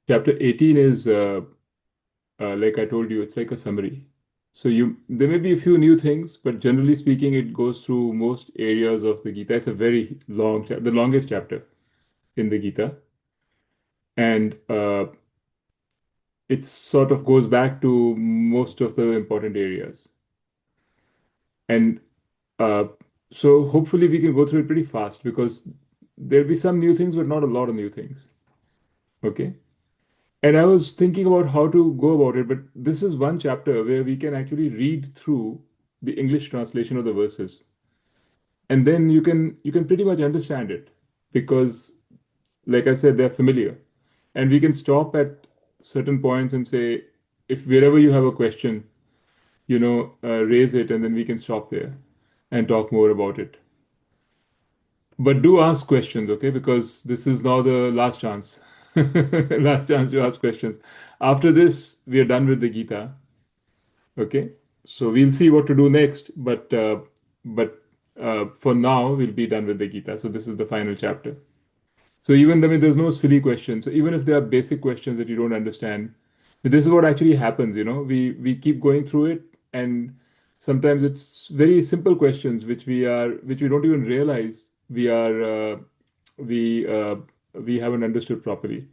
Chapter 18 is like I told you, it's like a summary. So there may be a few new things, but generally speaking, it goes through most areas of the Gita. It's a very long chapter, the longest chapter in the Gita, and it sort of goes back to most of the important areas. And uh, so hopefully we can go through it pretty fast because there'll be some new things, but not a lot of new things. Okay. And I was thinking about how to go about it, but this is one chapter where we can actually read through the English translation of the verses, and then you can pretty much understand it because, like I said, they're familiar, and we can stop at certain points and say, if wherever you have a question, raise it, and then we can stop there and talk more about it. But do ask questions, okay? Because this is now the last chance, last chance to ask questions. After this, we are done with the Gita. Okay, so we'll see what to do next, but for now we'll be done with the Gita. So this is the final chapter. So even I mean, there's no silly questions. So even if there are basic questions that you don't understand, but this is what actually happens. We keep going through it, and sometimes it's very simple questions which we don't even realize we we haven't understood properly.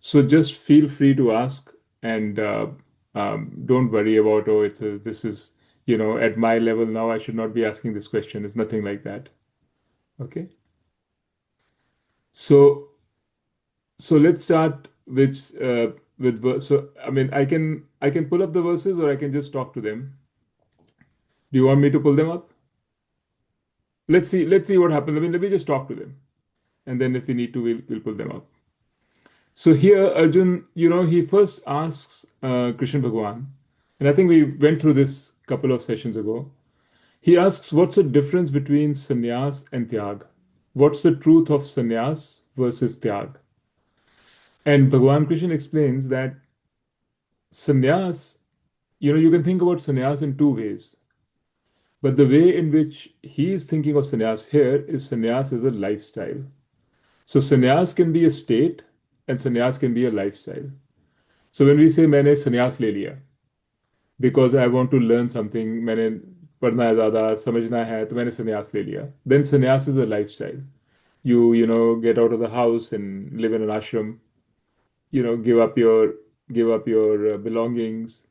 So just feel free to ask, and don't worry about, oh, this is, at my level now, I should not be asking this question. It's nothing like that. Okay. So let's start so I mean, I can pull up the verses, or I can just talk to them. Do you want me to pull them up? Let's see what happens. I mean, let me just talk to them, and then if we need to, we'll pull them up. So here, Arjun, he first asks Krishna Bhagwan, and I think we went through this couple of sessions ago. He asks, what's the difference between sannyas and tyag? What's the truth of sannyas versus tyag? And Bhagwan Krishna explains that sannyas, you can think about sannyas in two ways. But the way in which he is thinking of sannyas here is sannyas as a lifestyle. So sannyas can be a state, and sannyas can be a lifestyle. So when we say मैंने sannyas ले लिया because I want to learn something, मैंने पढ़ना है ज़्यादा, समझना है, तो मैंने sannyas ले लिया. Then sannyas is a lifestyle. You get out of the house and live in an ashram. Give up your belongings.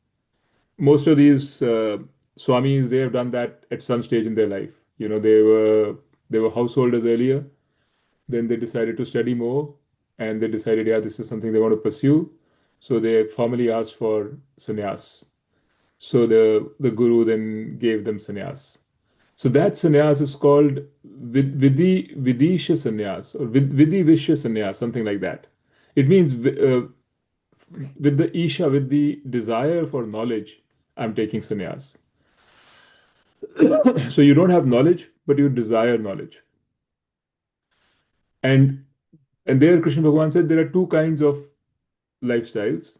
Most of these swamis, they have done that at some stage in their life. They were householders earlier. Then they decided to study more, and they decided, yeah, this is something they want to pursue. So they formally asked for sannyas. So the guru then gave them sannyas. So that sannyas is called Vidisha sannyas, or Vidhi Vishya sannyas, something like that. It means with the Isha, with the desire for knowledge, I'm taking sannyas. So you don't have knowledge, but you desire knowledge. And there Krishna Bhagavan said there are two kinds of lifestyles.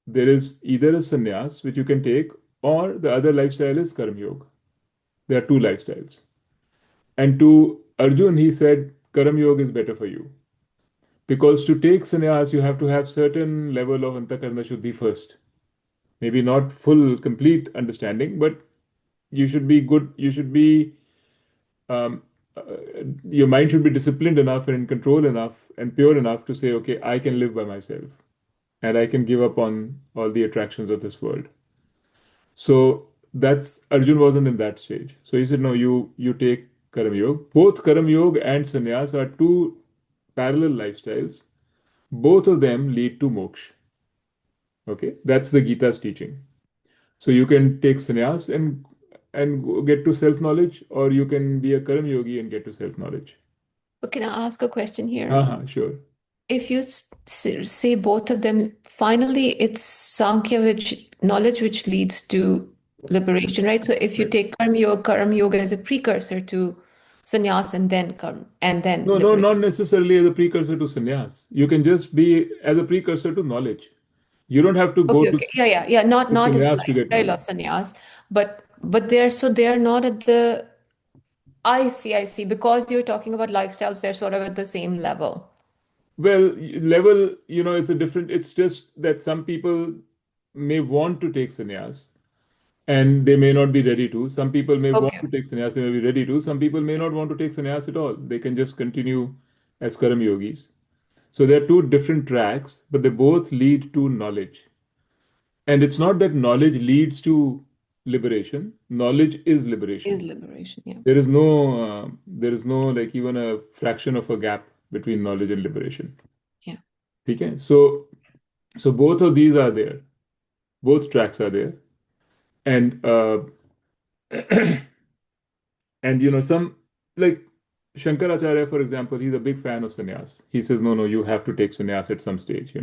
There is either a sannyas, which you can take, or the other lifestyle is karma yoga. There are two lifestyles. And to Arjun, he said, Karam Yoga is better for you. Because to take sannyas, you have to have certain level of antakarna shuddhi first. Maybe not full, complete understanding, but you should be good. You should be, um, uh, your mind should be disciplined enough and in control enough and pure enough to say, okay, I can live by myself and I can give up on all the attractions of this world. So that's Arjun wasn't in that stage. So he said, no, you take Karam Yoga. Both Karam Yoga and Sannyas are two parallel lifestyles. Both of them lead to moksha. Okay, that's the Gita's teaching. So you can take sannyas and get to self knowledge, or you can be a Karam Yogi and get to self knowledge. But can I ask a question here? Sure. If you say both of them, finally it's Sankhya, which knowledge which leads to liberation, right? So if you Right. take Karma Yoga is a precursor to sannyas and then karma and then No, no, liberation. not necessarily as a precursor to sannyas. You can just be as a precursor to knowledge. You don't have to go Okay, to, okay. Yeah, yeah, yeah. Not as a sannyas to get lifestyle of knowledge. sannyas, but they're not at the I see, I see. Because you're talking about lifestyles, they're sort of at the same level. Well, level, it's a different, it's just that some people may want to take sannyas and they may not be ready to. Some people may want Okay. to take sannyas, they may be ready to. Some people may not want to take sannyas at all. They can just continue as karam yogis. So there are two different tracks, but they both lead to knowledge. And it's not that knowledge leads to liberation. Knowledge is Is liberation. liberation. Yeah. There is no like even a fraction of a gap between knowledge and liberation. Yeah. Okay? So both of these are there. Both tracks are there. And and some like Shankaracharya, for example, he's a big fan of sannyas. He says, no, no, you have to take sannyas at some stage,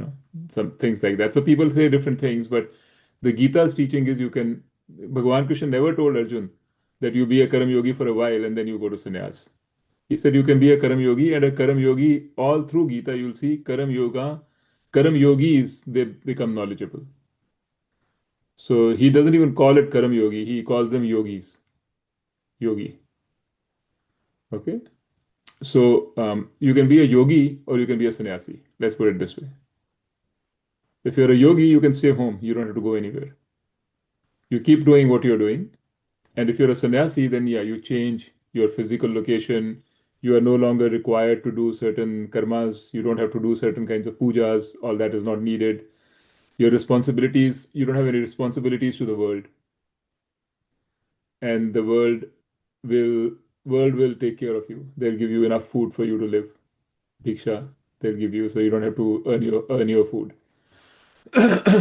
some things like that. So people say different things, but the Gita's teaching is you can, Bhagavan Krishna never told Arjun that you be a Karam Yogi for a while and then you go to sannyas. He said you can be a Karam Yogi, and a Karam Yogi, all through Gita, you'll see Karam Yogis, they become knowledgeable. So he doesn't even call it Karam Yogi, he calls them yogis, yogi. Okay? So you can be a yogi or you can be a sannyasi. Let's put it this way. If you're a yogi, you can stay home. You don't have to go anywhere. You keep doing what you're doing. And if you're a sannyasi, then yeah, you change your physical location. You are no longer required to do certain karmas. You don't have to do certain kinds of pujas. All that is not needed. Your responsibilities, you don't have any responsibilities to the world. And the will world will take care of you. They'll give you enough food for you to live. Diksha, they'll give you, so you don't have to earn your food.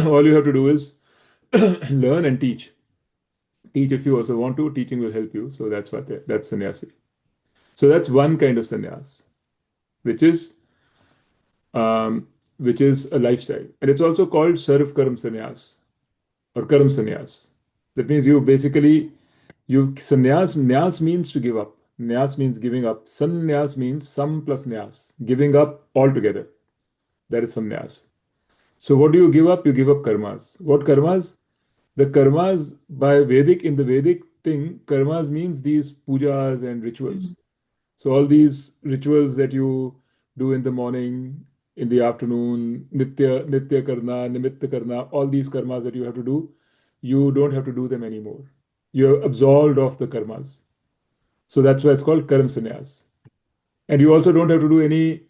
All you have to do is learn and teach. Teach if you also want to. Teaching will help you. So that's sannyasi. So that's one kind of sannyas, which is which is a lifestyle, and it's also called sarv karam sannyas or karam sannyas. That means you basically you sannyas. Nyas means to give up. Nyas means giving up. Sannyas means sam plus nyas, giving up altogether. That is sannyas. So what do you give up? You give up karmas. What karmas? The karmas by Vedic, in the Vedic thing, karmas means these pujas and rituals. Mhm. So all these rituals that you do in the morning, in the afternoon, nitya karna, nimitta karna, all these karmas that you have to do, you don't have to do them anymore. You're absolved of the karmas. So that's why it's called karm sannyas. And you also don't have to do any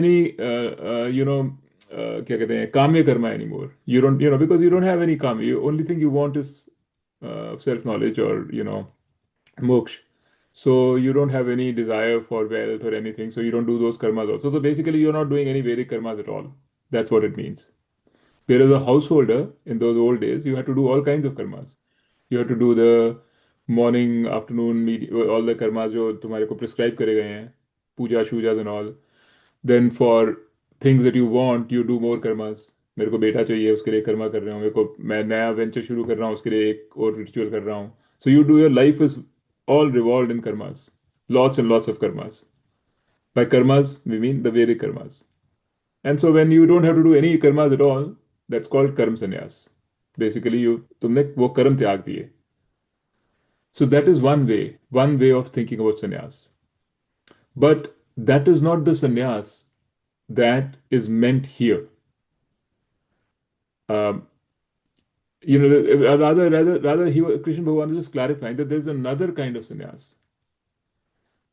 any क्या कहते हैं काम्य Karma anymore. You don't, because you don't have any karma. You only thing you want is self knowledge or moksha. So you don't have any desire for wealth or anything. So you don't do those karmas also. So basically, you're not doing any Vedic karmas at all. That's what it means. Whereas a householder in those old days, you had to do all kinds of karmas. You had to do the morning, afternoon, all the karmas जो तुम्हारे को prescribe करे गए हैं, puja, shujas and all. Then for things that you want, you do more karmas. मेरे को बेटा चाहिए उसके लिए कर्मा कर रहा हूँ, मेरे को मैं नया वेंचर शुरू कर रहा हूँ उसके लिए एक और रिचुअल कर रहा हूँ. So you do, your life is all revolved in karmas. Lots and lots of karmas. By karmas, we mean the Vedic karmas. And so when you don't have to do any karmas at all, that's called karm sannyas. Basically, तुमने वो कर्म त्याग दिए. So that is one way of thinking about sannyas. But that is not the sannyas that is meant here. Um, rather, Krishna Bhagavan is just clarifying that there's another kind of sannyas,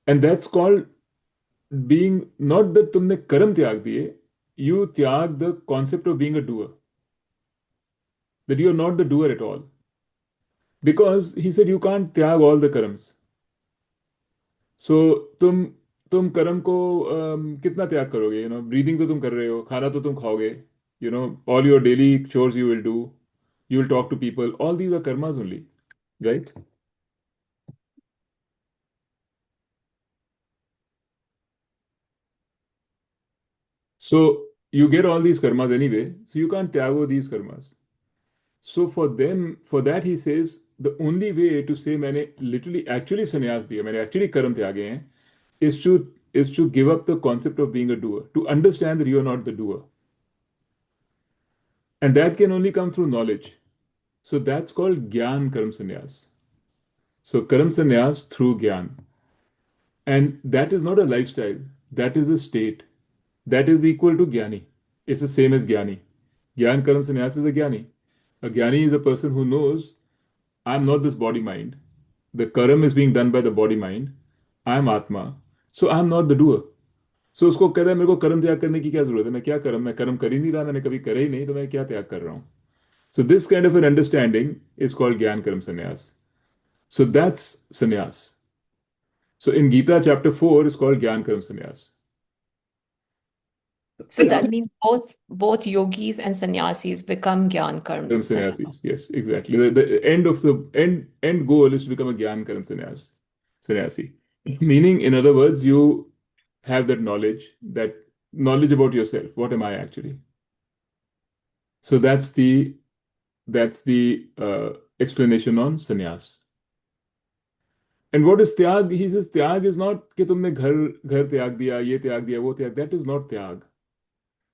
and that's called being not that तुमने कर्म त्याग दिए, you त्याग the concept of being a doer. That you are not the doer at all, because he said you can't त्याग all the karams. सो तुम कर्म को कितना त्याग करोगे? ब्रीदिंग तो तुम कर रहे हो, खाना तो तुम खाओगे, all your daily chores you will talk to people. All these are karmas only, right? So you get all these karmas anyway, so you can't tyago these karmas. So for that he says the only way to say मैंने literally actually sannyas दिया, मैंने actually कर्म त्यागे हैं, is to give up the concept of being a doer, to understand that you are not the doer, and that can only come through knowledge. So that's called Gyan Karam Sannyas. So Karam Sannyas through Gyan. And that is not a lifestyle, that is a state. that is equal to Jnani. It's the same as Jnani. Jnana Karma Sannyas is a Jnani. A Jnani is a person who knows I'm not this body mind. The karma is being done by the body mind. I'm Atma. So I'm not the doer. So उसको कहता है मेरे को कर्म त्याग करने की क्या जरूरत है, मैं क्या कर्म, मैं कर्म कर ही नहीं रहा, मैंने कभी करे ही नहीं, तो मैं क्या त्याग कर रहा हूँ. So this kind of an understanding is called Gyan Karma Sannyas. So that's sannyas. So in Gita chapter 4 is called Gyan Karma Sannyas. So that means both yogis and sannyasis become Gyan Karma Karma sannyas. Sannyasis. Yes, exactly. The end of the end goal is to become a Gyan Karma Sannyas. Sannyasi. Meaning, in other words, you have that knowledge about yourself. What am I actually? So that's the explanation on sannyas. And what is त्याग? He says त्याग is not कि तुमने घर घर त्याग दिया, ये त्याग दिया, वो त्याग. That is not त्याग.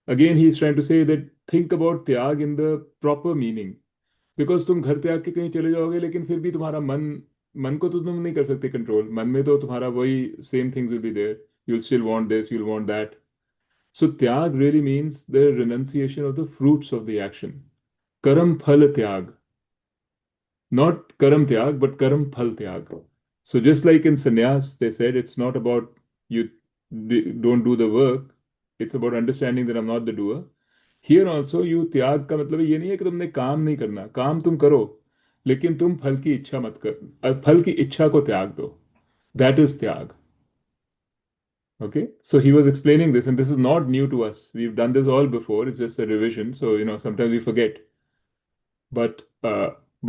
Again, he is trying to say that think about त्याग in the proper meaning. Because तुम घर त्याग के कहीं चले जाओगे, लेकिन फिर भी तुम्हारा मन मन को तो तुम नहीं कर सकते कंट्रोल. मन में तो तुम्हारा वही same things will be there. You'll still want this, you'll want that. So त्याग really means the renunciation of the fruits of the action. Karam phal त्याग. Not karam tyag, but karam phal tyag. So just like in sannyas, they said it's not about you don't do the work. It's about understanding that I'm not the doer. Here also you त्याग का मतलब ये नहीं है कि तुमने काम नहीं करना. काम तुम करो, लेकिन तुम फल की इच्छा मत कर, फल की इच्छा को त्याग दो. That is त्याग. Okay, so he was explaining this, and this is not new to us. We've done this all before. It's just a revision. So sometimes we forget. But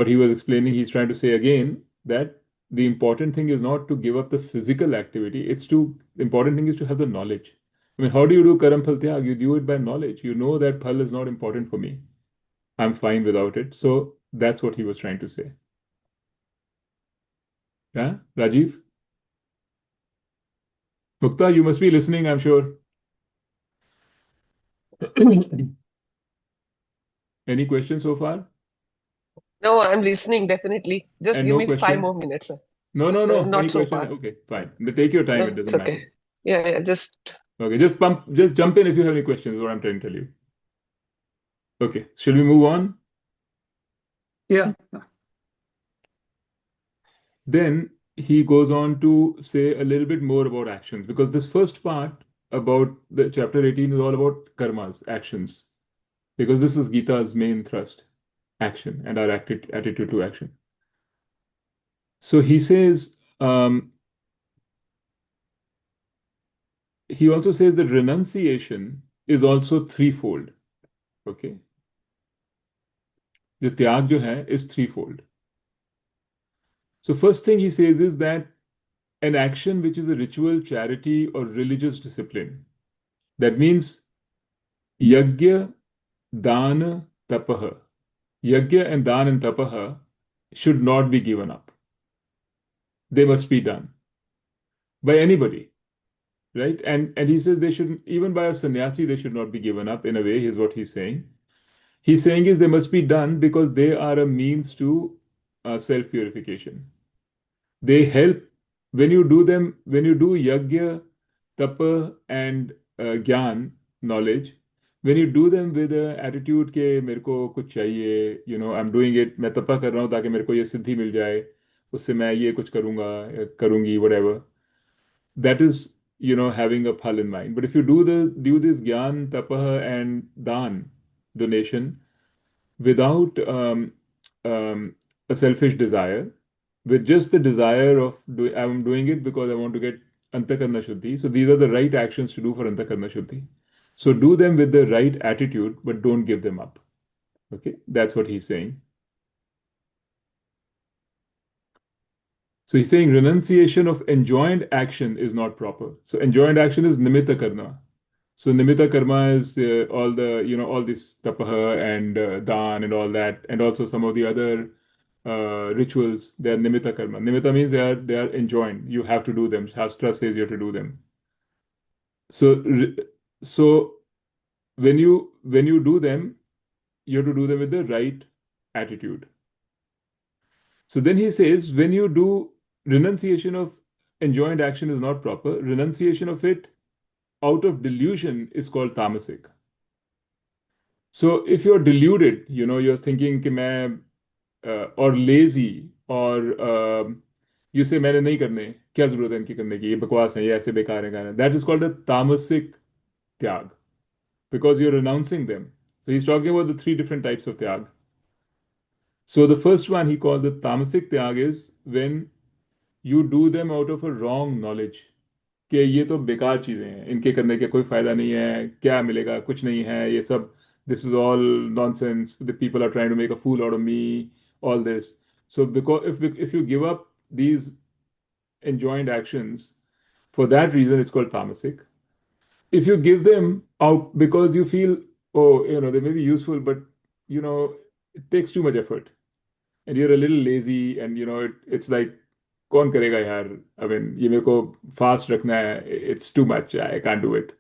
he was explaining, he's trying to say again that the important thing is not to give up the physical activity. The important thing is to have the knowledge. I mean, how do you do karam phal tyag? You do it by knowledge. You know that phal is not important for me. I'm fine without it. So that's what he was trying to say. Yeah, Rajiv? Mukta, you must be listening, I'm sure. Any questions so far? No, I'm listening definitely. Just And give no me 5 more question? minutes. No, no, no. Any Not so question? far. Okay, fine. Take your time. No, It it's doesn't matter. okay. Yeah, just Okay, just jump in if you have any questions, is what I'm trying to tell you. Okay, shall we move on? Yeah. Then he goes on to say a little bit more about actions, because this first part about the chapter 18 is all about karmas, actions, because this is Gita's main thrust, action and our attitude to action. So he says, he also says that renunciation is also threefold. Okay, the त्याग जो है is threefold. So first thing he says is that an action which is a ritual, charity, or religious discipline. That means yajna, dana, tapaha. Yajna and dan and tapaha should not be given up. They must be done by anybody, right? And he says they shouldn't, even by a sannyasi, they should not be given up in a way, is what he's saying. He's saying is they must be done because they are a means to self-purification. They help when you do them, when you do yajna, tapa, and gyan, knowledge, when you do them with an attitude के मेरे को कुछ चाहिए, I'm doing it, मैं तपा कर रहा हूँ ताकि मेरे को ये सिद्धि मिल जाए, उससे मैं ये कुछ करूँगा, करूँगी, whatever. That is, having a phal in mind. But if you do this gyan, tapa, and dan, donation, without a selfish desire, with just the desire of I'm doing it because I want to get antakarna shuddhi. So these are the right actions to do for antakarna shuddhi. So do them with the right attitude, but don't give them up. Okay, that's what he's saying. So he's saying renunciation of enjoined action is not proper. So enjoined action is nimitta karma. So nimitta karma is all all this tapaha and dan and all that, and also some of the other rituals. They are nimitta karma. Nimitta means they are enjoined. You have to do them. Shastra says you have to do them. So so when you do them, you have to do them with the right attitude. So then he says when you do renunciation of enjoined action is not proper. Renunciation of it out of delusion is called tamasic. So if you're deluded, you're thinking कि मैं or lazy or you say मैंने नहीं करने, क्या जरूरत है इनकी करने की, ये बकवास है, ये ऐसे बेकार है गाने. That is called a tamasic tyag because you're renouncing them. So he's talking about the three different types of tyag. So the first one he calls the tamasic tyag is when you do them out of a wrong knowledge. कि ये तो बेकार चीजें हैं, इनके करने के कोई फायदा नहीं है, क्या मिलेगा, कुछ नहीं है, ये सब, this is all nonsense, the people are trying to make a fool out of me, all this. So because if you give up these enjoined actions for that reason, it's called tamasic. If you give them out because you feel, oh, they may be useful, but it takes too much effort and you're a little lazy and it's like कौन करेगा यार, I mean ये मेरे को fast रखना है, it's too much, I can't do it.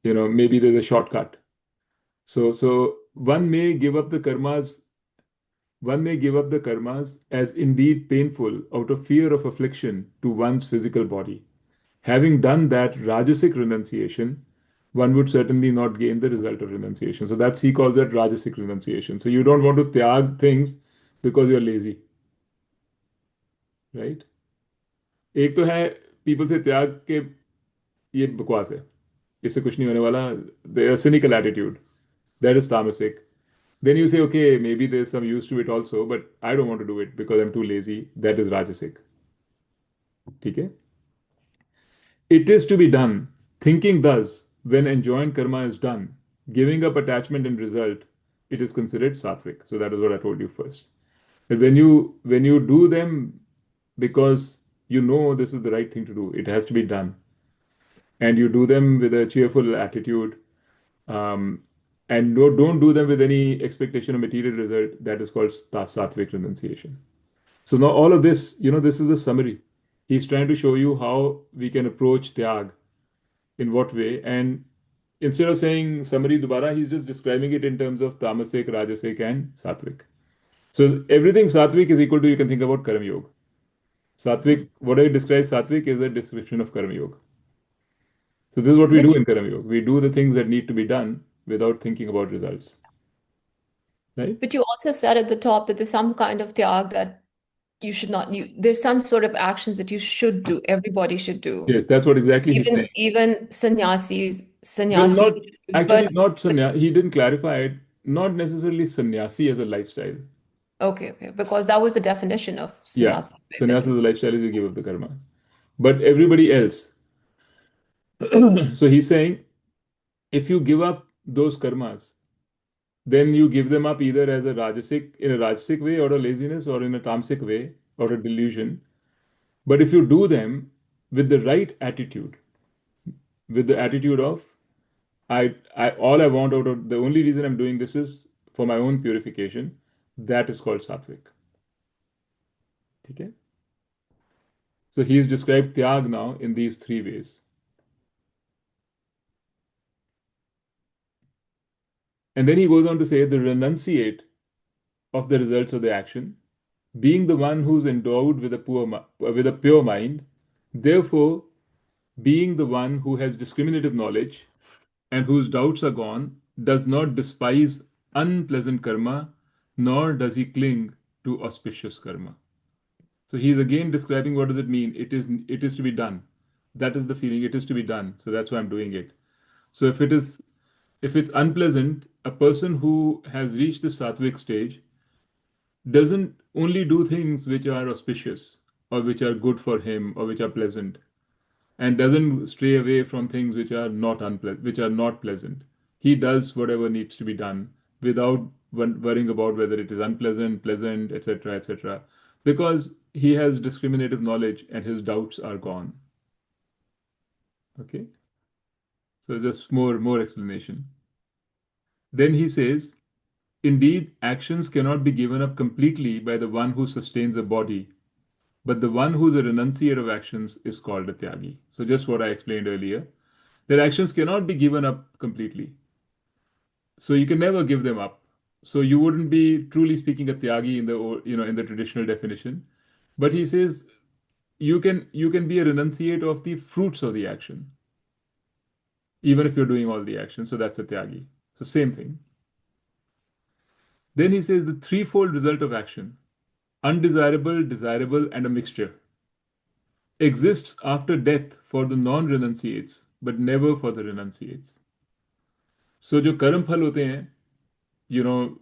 Maybe there's a shortcut. So one may give up the karmas, as indeed painful out of fear of affliction to one's physical body. Having done that rajasic renunciation, one would certainly not gain the result of renunciation. So he calls that rajasic renunciation. So you don't want to tyag things because you're lazy, right? एक तो है people से त्याग के ये बकवास है, इससे कुछ नहीं होने वाला, the cynical attitude, that is tamasic. Then you say, okay, maybe there's some use to it also, but I don't want to do it because I'm too lazy. That is rajasic. ठीक है. It is to be done. Thinking thus, when enjoined karma is done, giving up attachment and result, it is considered sattvic. So that is what I told you first. But when you do them because you know this is the right thing to do, it has to be done, and you do them with a cheerful attitude, um, and don't do them with any expectation of material result, that is called sattvic renunciation. So now all of this, this is a summary. He's trying to show you how we can approach tyag, in what way, and instead of saying summary dubara, he's just describing it in terms of tamasik, rajasic, and sattvic. So everything sattvic is equal to, you can think about karma yoga. Sattvic, whatever describes sattvic is a description of karma yoga. So this is what we But do in karma yoga. We do the things that need to be done without thinking about results, right? but you also said at the top that there's some kind of tyag that you should not. There's some sort of actions that you should do. Everybody should do. Yes, that's what exactly he's saying. Even Well, sannyasis. not actually, But not sannyasi. He didn't clarify it. Not necessarily sannyasi as a lifestyle. okay, because that was the definition of Yeah, sannyasi back sannyas then. as a lifestyle is you give up the karma. But everybody else. So he's saying if you give up those karmas, then you give them up either as a rajasic, in a rajasic way, or a laziness, or in a tamasic way, or a delusion. But if you do them with the right attitude, with the attitude of all I want out of the only reason I'm doing this is for my own purification, that is called sattvic. Okay? So he's described tyag now in these three ways. And then he goes on to say the renunciate of the results of the action, being the one who's endowed with with a pure mind, therefore being the one who has discriminative knowledge and whose doubts are gone, does not despise unpleasant karma, nor does he cling to auspicious karma. So he's again describing what does it mean? It is to be done. That is the feeling. It is to be done. So that's why I'm doing it. So if it's unpleasant, a person who has reached the sattvic stage doesn't only do things which are auspicious or which are good for him or which are pleasant, and doesn't stray away from things which are not pleasant. He does whatever needs to be done without worrying about whether it is unpleasant, pleasant, etc., etc., because he has discriminative knowledge and his doubts are gone. Okay, so just more explanation. Then he says, indeed, actions cannot be given up completely by the one who sustains a body, but the one who's a renunciate of actions is called a tyagi. So just what I explained earlier, that actions cannot be given up completely. So you can never give them up. So you wouldn't be truly speaking a tyagi in the traditional definition. But he says you can be a renunciate of the fruits of the action. even if you're doing all the action. So that's a tyagi. So same thing. Then he says the threefold result of action, undesirable, desirable, and a mixture, exists after death for the non-renunciates, but never for the renunciates. So जो कर्म फल होते हैं, you know,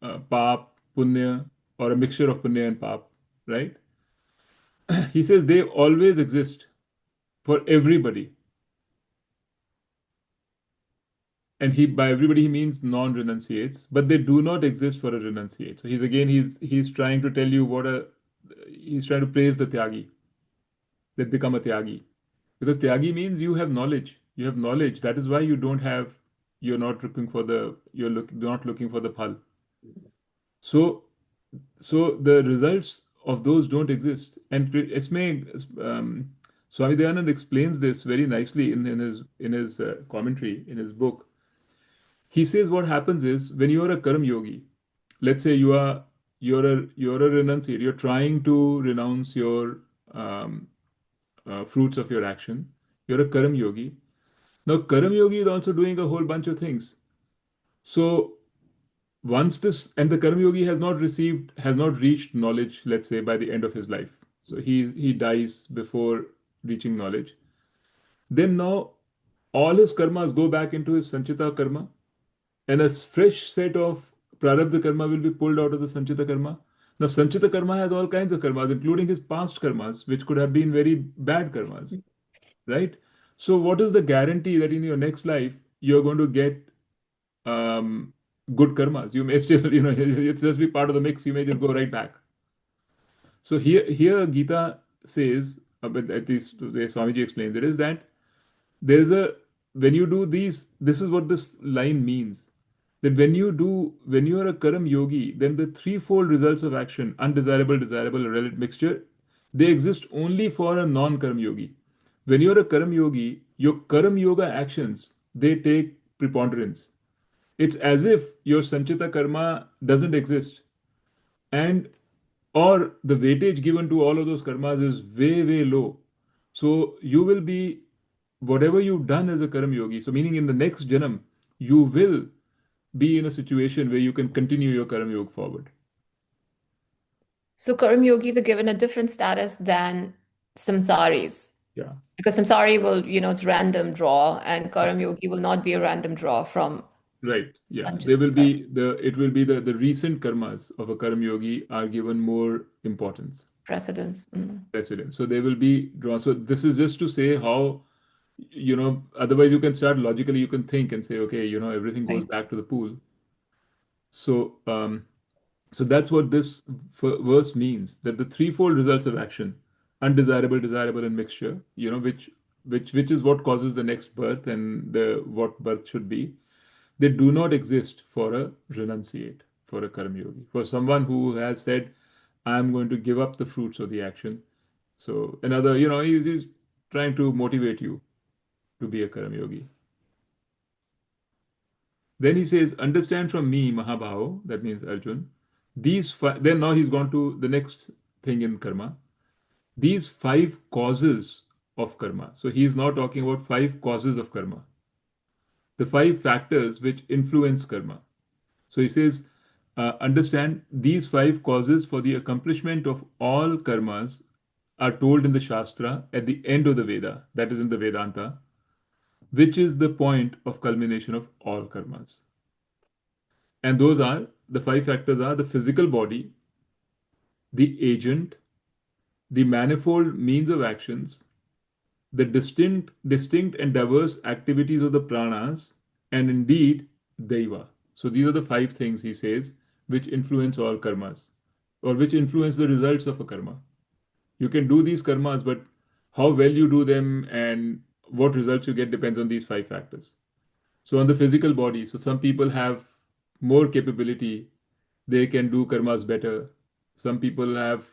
पाप, punya, or a mixture of punya and pap, right? He says they always exist for everybody. And he by everybody he means non-renunciates, but they do not exist for a renunciate. So he's trying to tell you he's trying to praise the tyagi that become a tyagi. Because tyagi means you have knowledge. You have knowledge. That is why you're not looking for not looking for the phal. So the results of those don't exist. And Swami Dayanand explains this very nicely in his commentary in his book. He says what happens is when you are a karma yogi, let's say you're a renunciate, you're trying to renounce your fruits of your action. You're a karma yogi. Now karma yogi is also doing a whole bunch of things. So once this and the karma yogi has not reached knowledge, let's say by the end of his life. So he dies before reaching knowledge. Then now all his karmas go back into his sanchita karma, and a fresh set of prarabdha karma will be pulled out of the sanchita karma. Now, sanchita karma has all kinds of karmas, including his past karmas, which could have been very bad karmas, right? So, what is the guarantee that in your next life you're going to get good karmas? You may still, it's just be part of the mix. You may just go right back. So here Gita says, but at least the way Swamiji explains it, is that there's a when you do these, this is what this line means. That when you are a karam yogi, then the threefold results of action, undesirable, desirable, or relative mixture, they exist only for a non-karam yogi. When you're a karam yogi, your karam yoga actions, they take preponderance. It's as if your sanchita karma doesn't exist. And or the weightage given to all of those karmas is way, way low. So you will be whatever you've done as a karam yogi. So meaning in the next janam, you will be in a situation where you can continue your karam yoga forward. So Karma yogis are given a different status than samsaris. Yeah. Because samsari will, it's random draw, and Karma yogi will not be a random draw from Right. Yeah. Sanchita There will karma. be it will be the recent karmas of a karam yogi are given more importance, Precedence. precedence. So they will be drawn. So this is just to say how, otherwise you can start logically, you can think and say, okay, everything goes Right. back to the pool. So, so that's what this verse means, that the threefold results of action, undesirable, desirable, and mixture, which is what causes the next birth and the what birth should be, they do not exist for a renunciate, for a karma yogi, for someone who has said, I'm going to give up the fruits of the action. So another, he's trying to motivate you to be a karma yogi. Then he says, understand from me, Mahabhavo, that means Arjun, then now he's gone to the next thing in karma, these five causes of karma. So he is now talking about five causes of karma, the five factors which influence karma. So he says, understand these five causes for the accomplishment of all karmas are told in the Shastra at the end of the Veda, that is in the Vedanta, which is the point of culmination of all karmas. And the five factors are the physical body, the agent, the manifold means of actions, the distinct and diverse activities of the pranas, and indeed deva. So these are the five things he says which influence all karmas, or which influence the results of a karma. You can do these karmas, but how well you do them and what results you get depends on these five factors. So on the physical body, so some people have more capability, they can do karmas better. Some people have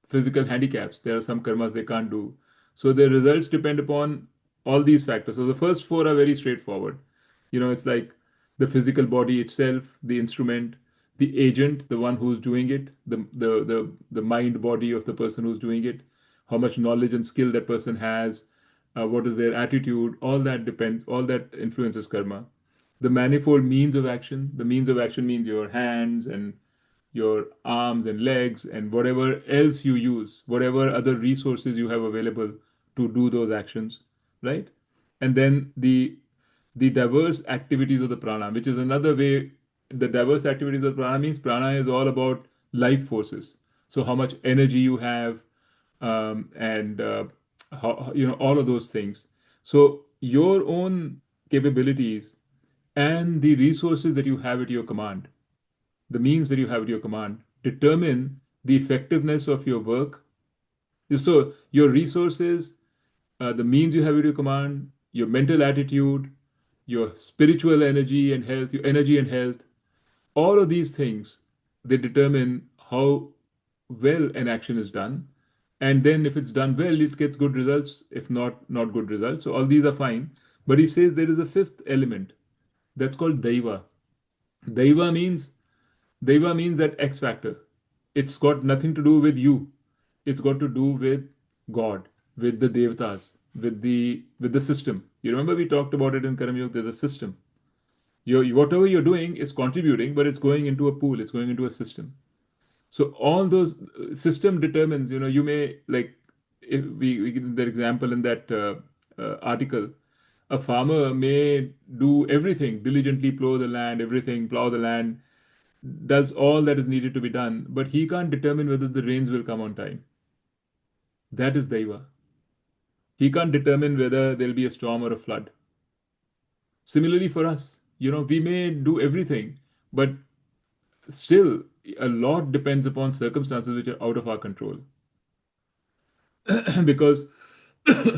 physical handicaps. There are some karmas they can't do. So the results depend upon all these factors. So the first four are very straightforward. It's like the physical body itself, the instrument, the agent, the one who's doing it, the mind body of the person who's doing it, how much knowledge and skill that person has, what is their attitude, all that depends, all that influences karma. The manifold means of action, the means of action means your hands and your arms and legs and whatever else you use, whatever other resources you have available to do those actions, right? And then the diverse activities of the prana, which is another way. The diverse activities of prana means prana is all about life forces. So how much energy you have, and how, all of those things. So your own capabilities and the resources that you have at your command, the means that you have at your command, determine the effectiveness of your work. So your resources, the means you have at your command, your mental attitude, your spiritual energy and health, your energy and health, all of these things, they determine how well an action is done. And then if it's done well, it gets good results. If not, not good results. So all these are fine. But he says there is a fifth element that's called daiva. Daiva means Deva means that X factor. It's got nothing to do with you. It's got to do with God, with the Devtas, with the system. You remember we talked about it in Karam Yoga. There's a system. Whatever you're doing is contributing, but it's going into a pool. It's going into a system. So all those system determines. You may like, if we give the example in that article. A farmer may do everything diligently, plow the land, everything, plow the land, does all that is needed to be done, but he can't determine whether the rains will come on time. That is Daiva. He can't determine whether there'll be a storm or a flood. Similarly, for us, we may do everything, but still, a lot depends upon circumstances which are out of our control. Because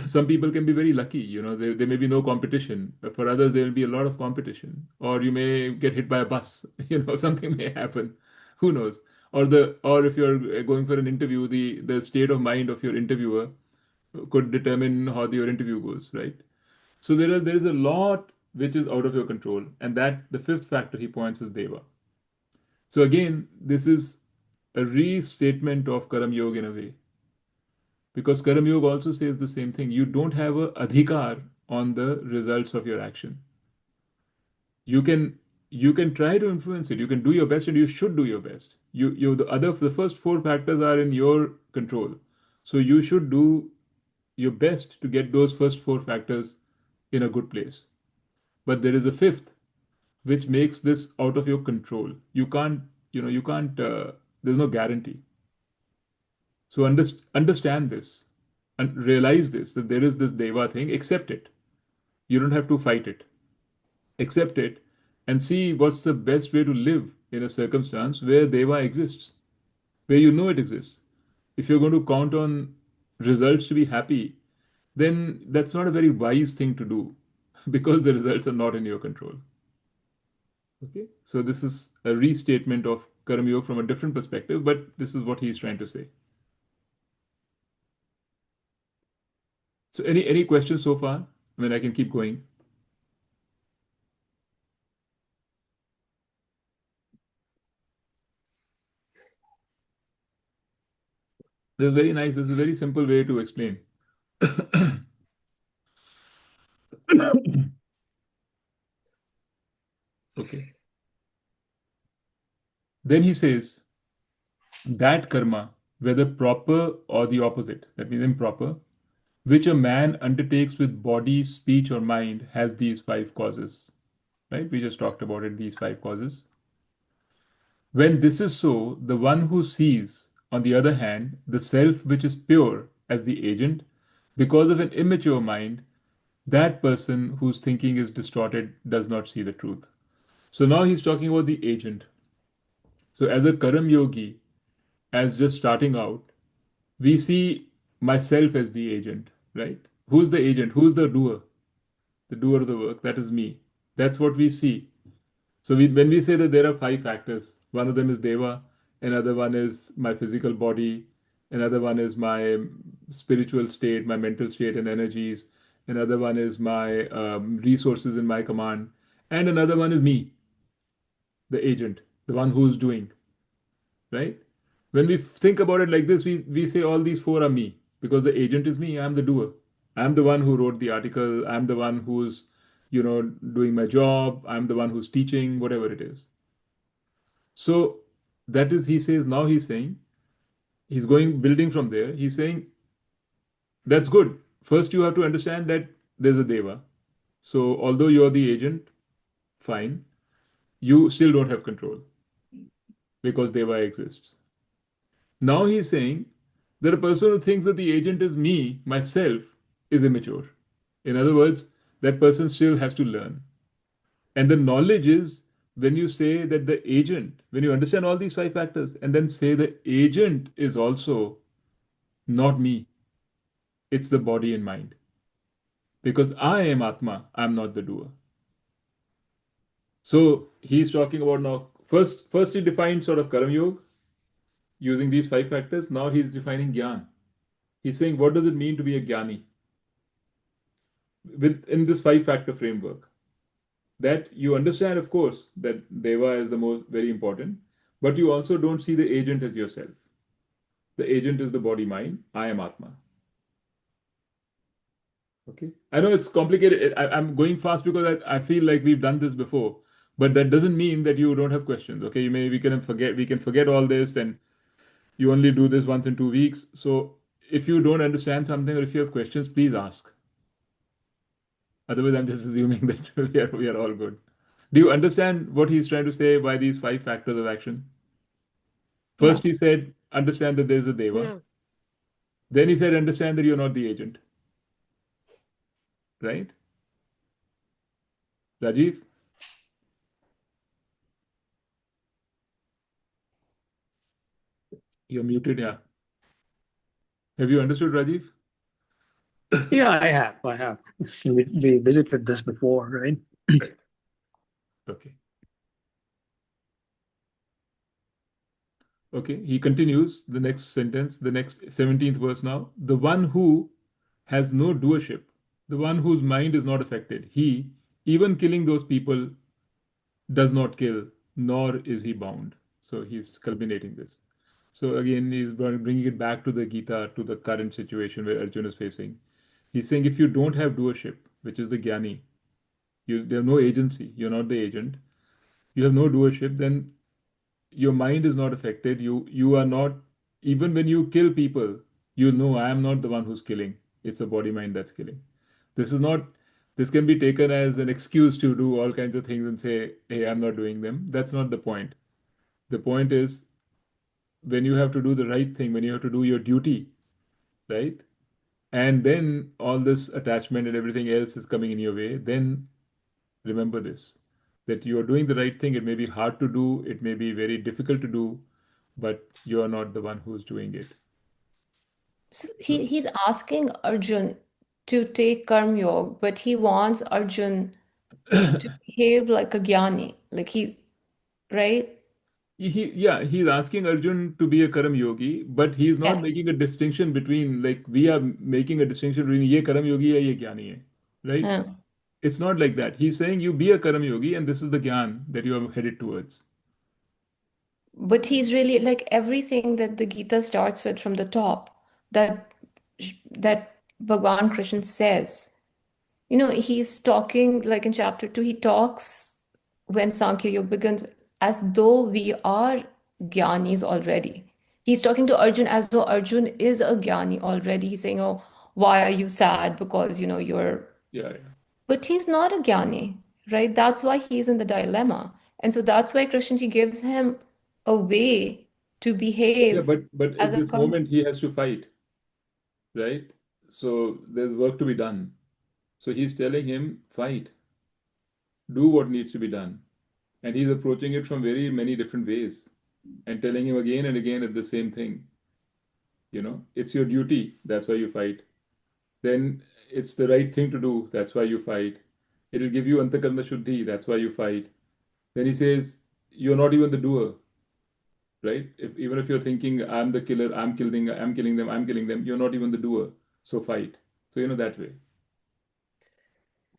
some people can be very lucky, there may be no competition. But for others, there will be a lot of competition. Or you may get hit by a bus, something may happen. Who knows? Or if you're going for an interview, the state of mind of your interviewer could determine how your interview goes, right? So there is a lot which is out of your control. And that the fifth factor he points is Deva. So again, this is a restatement of Karam Yoga in a way, because Karam Yoga also says the same thing. You don't have a adhikar on the results of your action. You can try to influence it. You can do your best, and you should do your best. The first four factors are in your control. So you should do your best to get those first four factors in a good place. But there is a fifth which makes this out of your control. You can't, there's no guarantee. So understand this and realize this, that there is this Deva thing. Accept it. You don't have to fight it. Accept it and see what's the best way to live in a circumstance where Deva exists, where you know it exists. If you're going to count on results to be happy, then that's not a very wise thing to do because the results are not in your control. Okay? So this is a restatement of Karma Yoga from a different perspective, but this is what he's trying to say. So any questions so far? I mean, I can keep going. This is very nice. This is a very simple way to explain. Okay. Then he says that karma, whether proper or the opposite, that means improper, which a man undertakes with body, speech, or mind, has these five causes. Right? We just talked about it, these five causes. When this is so, the one who sees, on the other hand, the self which is pure as the agent, because of an immature mind, that person whose thinking is distorted does not see the truth. So now he's talking about the agent. So as a Karam Yogi, as just starting out, we see myself as the agent, right? Who's the agent? Who's the doer? The doer of the work, that is me. That's what we see. So when we say that there are five factors, one of them is Deva, another one is my physical body, another one is my spiritual state, my mental state and energies, another one is my resources in my command, and another one is me, the agent, the one who's doing, right? When we think about it like this, we say all these four are me because the agent is me, I'm the doer. I'm the one who wrote the article. I'm the one who's, doing my job. I'm the one who's teaching, whatever it is. So that is, he says, now he's saying, he's going building from there. He's saying, that's good. First, you have to understand that there's a Deva. So although you're the agent, fine, you still don't have control because Deva exists. Now he's saying that a person who thinks that the agent is me, myself, is immature. In other words, that person still has to learn. And the knowledge is when you say that the agent, when you understand all these five factors, and then say the agent is also not me, it's the body and mind. Because I am Atma, I'm not the doer. So he's talking about now, first he defined sort of Karam Yoga using these five factors. Now he's defining Gyan. He's saying, what does it mean to be a Jnani within this five factor framework? That you understand, of course, that Deva is the most very important, but you also don't see the agent as yourself. The agent is the body mind. I am Atma. Okay. I know it's complicated. I'm going fast because I feel like we've done this before, but that doesn't mean that you don't have questions. Okay. We can forget all this and you only do this once in 2 weeks. So if you don't understand something or if you have questions, please ask. Otherwise, I'm just assuming that we are all good. Do you understand what he's trying to say by these five factors of action? Yeah. First, he said, understand that there's a Deva. Yeah. Then he said, understand that you're not the agent. Right? Rajiv? You're muted, yeah. Have you understood, Rajiv? Yeah, I have. I have. We visited this before, right? Right. Okay. Okay. He continues the next sentence, the next 17th verse now. The one who has no doership, the one whose mind is not affected, he, even killing those people, does not kill, nor is he bound. So he's culminating this. So again, he's bringing it back to the Gita, to the current situation where Arjuna is facing. He's saying if you don't have doership, which is the Jnani, you have no agency, you're not the agent, you have no doership, then your mind is not affected. You are not, even when you kill people, you know I am not the one who's killing. It's the body mind that's killing. This is not, this can be taken as an excuse to do all kinds of things and say, hey, I'm not doing them. That's not the point. The point is when you have to do the right thing, when you have to do your duty, right? And then all this attachment and everything else is coming in your way, then remember this, that you are doing the right thing. It may be hard to do, it may be very difficult to do, but you are not the one who's doing it. So So, he's asking Arjun to take Karm Yoga, but he wants Arjun to behave like a jnani, like right? he's asking Arjun to be a Karam Yogi, but he's not Yeah. making a distinction between, like we are making a distinction between ye Karam Yogi hai, ye Jnani hai, right? Yeah. It's not like that. He's saying you be a Karam Yogi and this is the Gyan that you are headed towards. But he's really like everything that the Gita starts with from the top, that that Bhagwan Krishna says. He's talking like in chapter 2, he talks when Sankhya Yoga begins as though we are Gyanis already. He's talking to Arjun as though Arjun is a Gyani already. He's saying, oh, why are you sad? Because, you're. Yeah, yeah. But he's not a Gyani, right? That's why he's in the dilemma. And so that's why Krishnaji gives him a way to Yeah, behave but as at a this karma. moment he has to fight, right? So there's work to be done. So he's telling him, fight, do what needs to be done. And he's approaching it from very many different ways and telling him again and again at the same thing. It's your duty, that's why you fight. Then it's the right thing to do, that's why you fight. It'll give you antakarna shuddhi, that's why you fight. Then he says, you're not even the doer, right? Even if you're thinking, I'm the killer, I'm killing them, you're not even the doer. So fight. So, that way.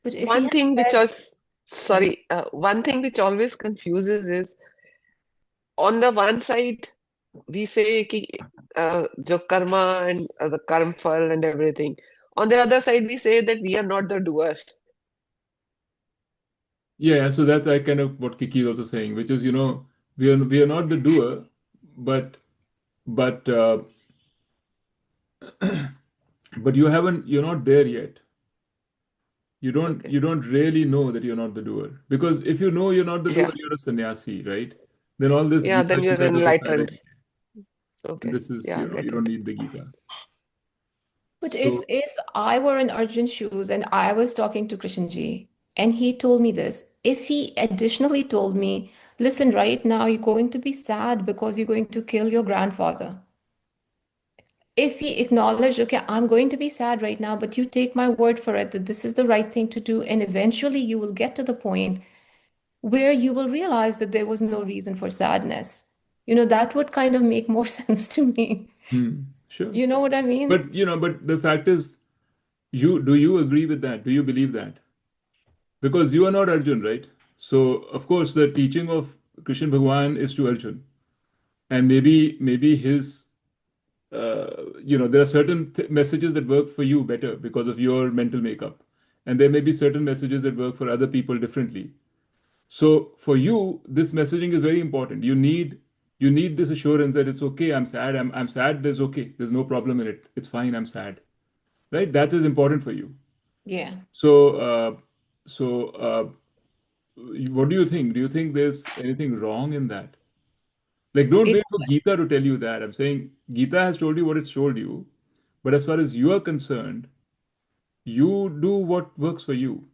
But if he One had thing which said, was, sorry, sorry, one thing which always confuses is on the one side, we say ki, jo karma and the karma and everything. On the other side, we say that we are not the doer. Yeah, so that's I kind of what Kiki is also saying, which is, we are not the doer, but but uh, but you're not there yet. You don't Okay. you don't really know that you're not the doer. Because if you know you're not the doer, Yeah. you're a sannyasi, right? Then all this Yeah, Gita then you're Shita doesn't matter enlightened. anyway. And Okay. this is, Yeah, you get don't it. need the Gita. But So, if I were in Arjun's shoes and I was talking to Krishnji and he told me this, if he additionally told me, listen, right now you're going to be sad because you're going to kill your grandfather. If he acknowledged, okay, I'm going to be sad right now, but you take my word for it that this is the right thing to do, and eventually you will get to the point where you will realize that there was no reason for sadness. That would kind of make more sense to me. sure. You know what I mean? But the fact is, do you agree with that? Do you believe that? Because you are not Arjun, right? So, of course, the teaching of Krishna Bhagwan is to Arjun. And maybe his there are certain messages that work for you better because of your mental makeup, and there may be certain messages that work for other people differently. So for you, this messaging is very important. You need this assurance that it's okay. I'm sad. I'm sad. There's okay. There's no problem in it. It's fine. I'm sad. Right. That is important for you. Yeah. So what do you think? Do you think there's anything wrong in that? Like, don't It, wait for Gita to tell you that. I'm saying Gita has told you what it's told you, but as far as you are concerned, you do what works for you.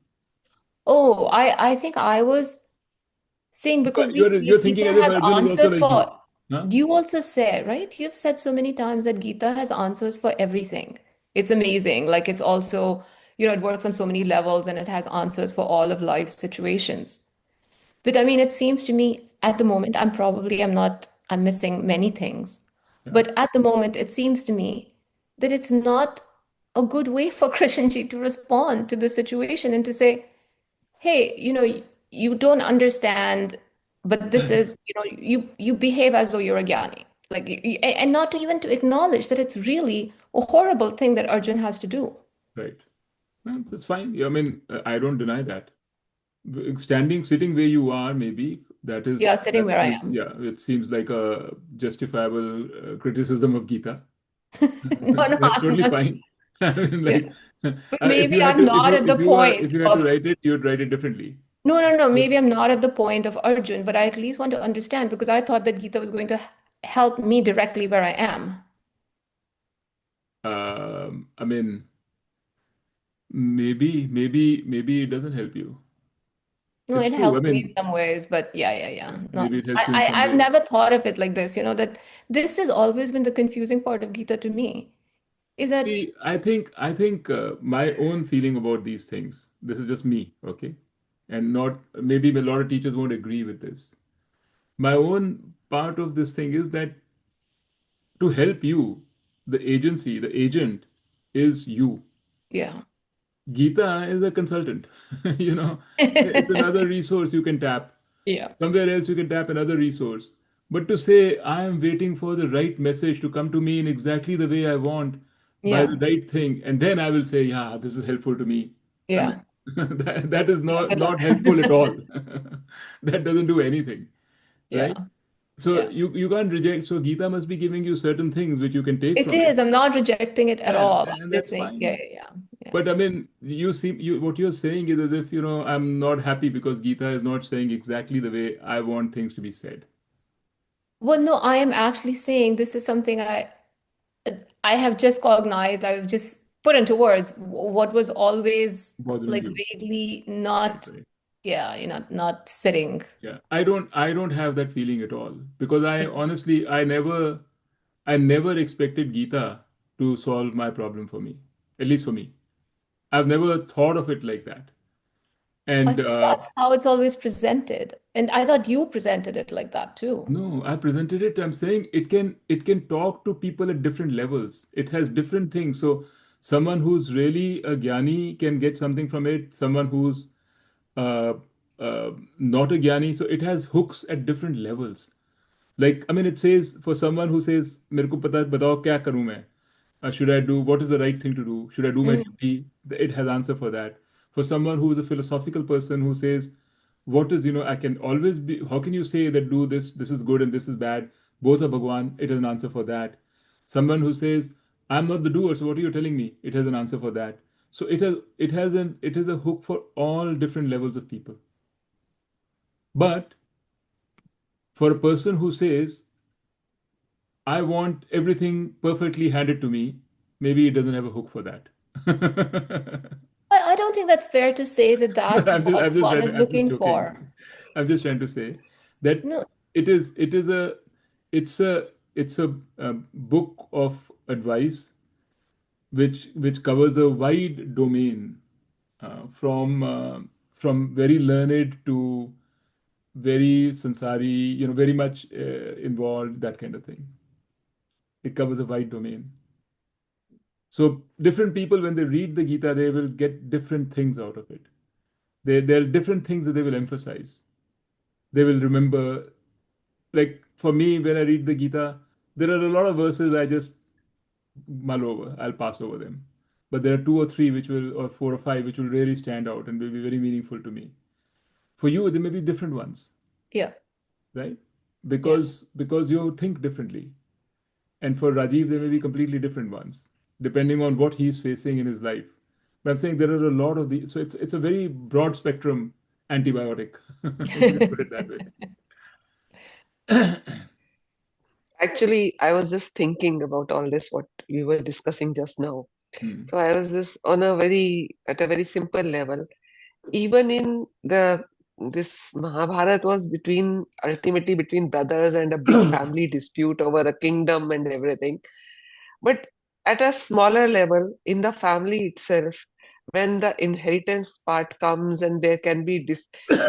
oh, I think I was saying because we You're see you're Gita thinking as if has Arjun is also answers like you. for, Huh? you also say, right? You've said so many times that Gita has answers for everything. It's amazing. Like it's also, it works on so many levels and it has answers for all of life situations. But I mean, it seems to me at the moment, I'm missing many things. Yeah. But at the moment, it seems to me that it's not a good way for Krishnji to respond to the situation and to say, hey, you don't understand, but this is, you behave as though you're a jnani. Like, and not to even to acknowledge that it's really a horrible thing that Arjun has to do. Right. No, that's fine. Yeah, I mean, I don't deny that. Standing, sitting where you are, maybe Yeah, sitting that where I seems, am. yeah, it seems like a justifiable criticism of Gita. No, no, That's I'm totally not. fine. I mean, Yeah. like, But if maybe you had I'm to, if not you at the if you were point if you had to of, write it, you'd write it differently. no, no, no, But maybe I'm not at the point of Arjun, but I at least want to understand because I thought that Gita was going to help me directly where I am. I mean, maybe it doesn't help you. No, It's it true. I helps me mean, in some ways, but yeah, yeah, yeah. maybe No, it helps you in some I've ways. never thought of it like this, that this has always been the confusing part of Gita to me, is that, See, I think my own feeling about these things. This is just me, okay, and not maybe a lot of teachers won't agree with this. My own part of this thing is that to help you, the agent is you. yeah. Gita is a consultant. It's another resource you can tap. Yeah, Somewhere else you can tap another resource. But to say, I am waiting for the right message to come to me in exactly the way I want by yeah, the right thing, and then I will say, yeah, this is helpful to me. I mean, yeah. that is No, not, good not helpful at luck. all. That doesn't do anything, right? Yeah, So yeah. you can't reject. So Gita must be giving you certain things which you can take It from it. is. I'm not rejecting it at Yeah, all. I'm and just that's saying, yeah, fine. yeah, yeah, yeah. But I mean, what you're saying is as if, I'm not happy because Gita is not saying exactly the way I want things to be said, Well, no, I am actually saying this is something I have just cognized. I've just put into words what was always bothering like you. vaguely Right, not, right. yeah, not sitting. Yeah. I don't have that feeling at all because I honestly, I never expected Gita to solve my problem for me. At least for me. I've never thought of it like that. I And think that's how it's always presented. And I thought you presented it like that too. no, I presented it. I'm saying it can talk to people at different levels. It has different things. So someone who's really a jnani can get something from it. Someone who's uh, not a jnani, so it has hooks at different levels. Like, I mean, it says for someone who says, "मेरे को पता बताओ क्या करूं मैं," Should I do what is the right thing to do? Should I do my Mm. duty? It has answer for that. For someone who is a philosophical person who says, what is, I can always be, how can you say that do this, this is good and this is bad? Both are Bhagwan, it has an answer for that. Someone who says, I'm not the doer, so what are you telling me? It has an answer for that. So it is a hook for all different levels of people. But for a person who says, I want everything perfectly handed to me, maybe it doesn't have a hook for that. I don't think that's fair to say that that's what one is I'm just looking for. joking. I'm just trying to say that No, it is a it's a it's a book of advice which covers a wide domain, from very learned to very sansari, very much involved, that kind of thing. It covers a wide domain. So different people, when they read the Gita, they will get different things out of it. There are different things that they will emphasize. They will remember. Like for me, when I read the Gita, there are a lot of verses I just mull over. I'll pass over them. But there are two or three or four or five, which will really stand out and will be very meaningful to me. For you, there may be different ones, yeah, right? yeah. Because you think differently. And for Rajiv, there may be completely different ones, depending on what he's facing in his life. But I'm saying there are a lot of these. So it's a very broad spectrum antibiotic, if you can put it that way. Actually, I was just thinking about all this, what we were discussing just now. Hmm. So I was just at a very simple level. Even in this Mahabharat was ultimately between brothers and a big family dispute over a kingdom and everything. But at a smaller level, in the family itself, when the inheritance part comes and there can be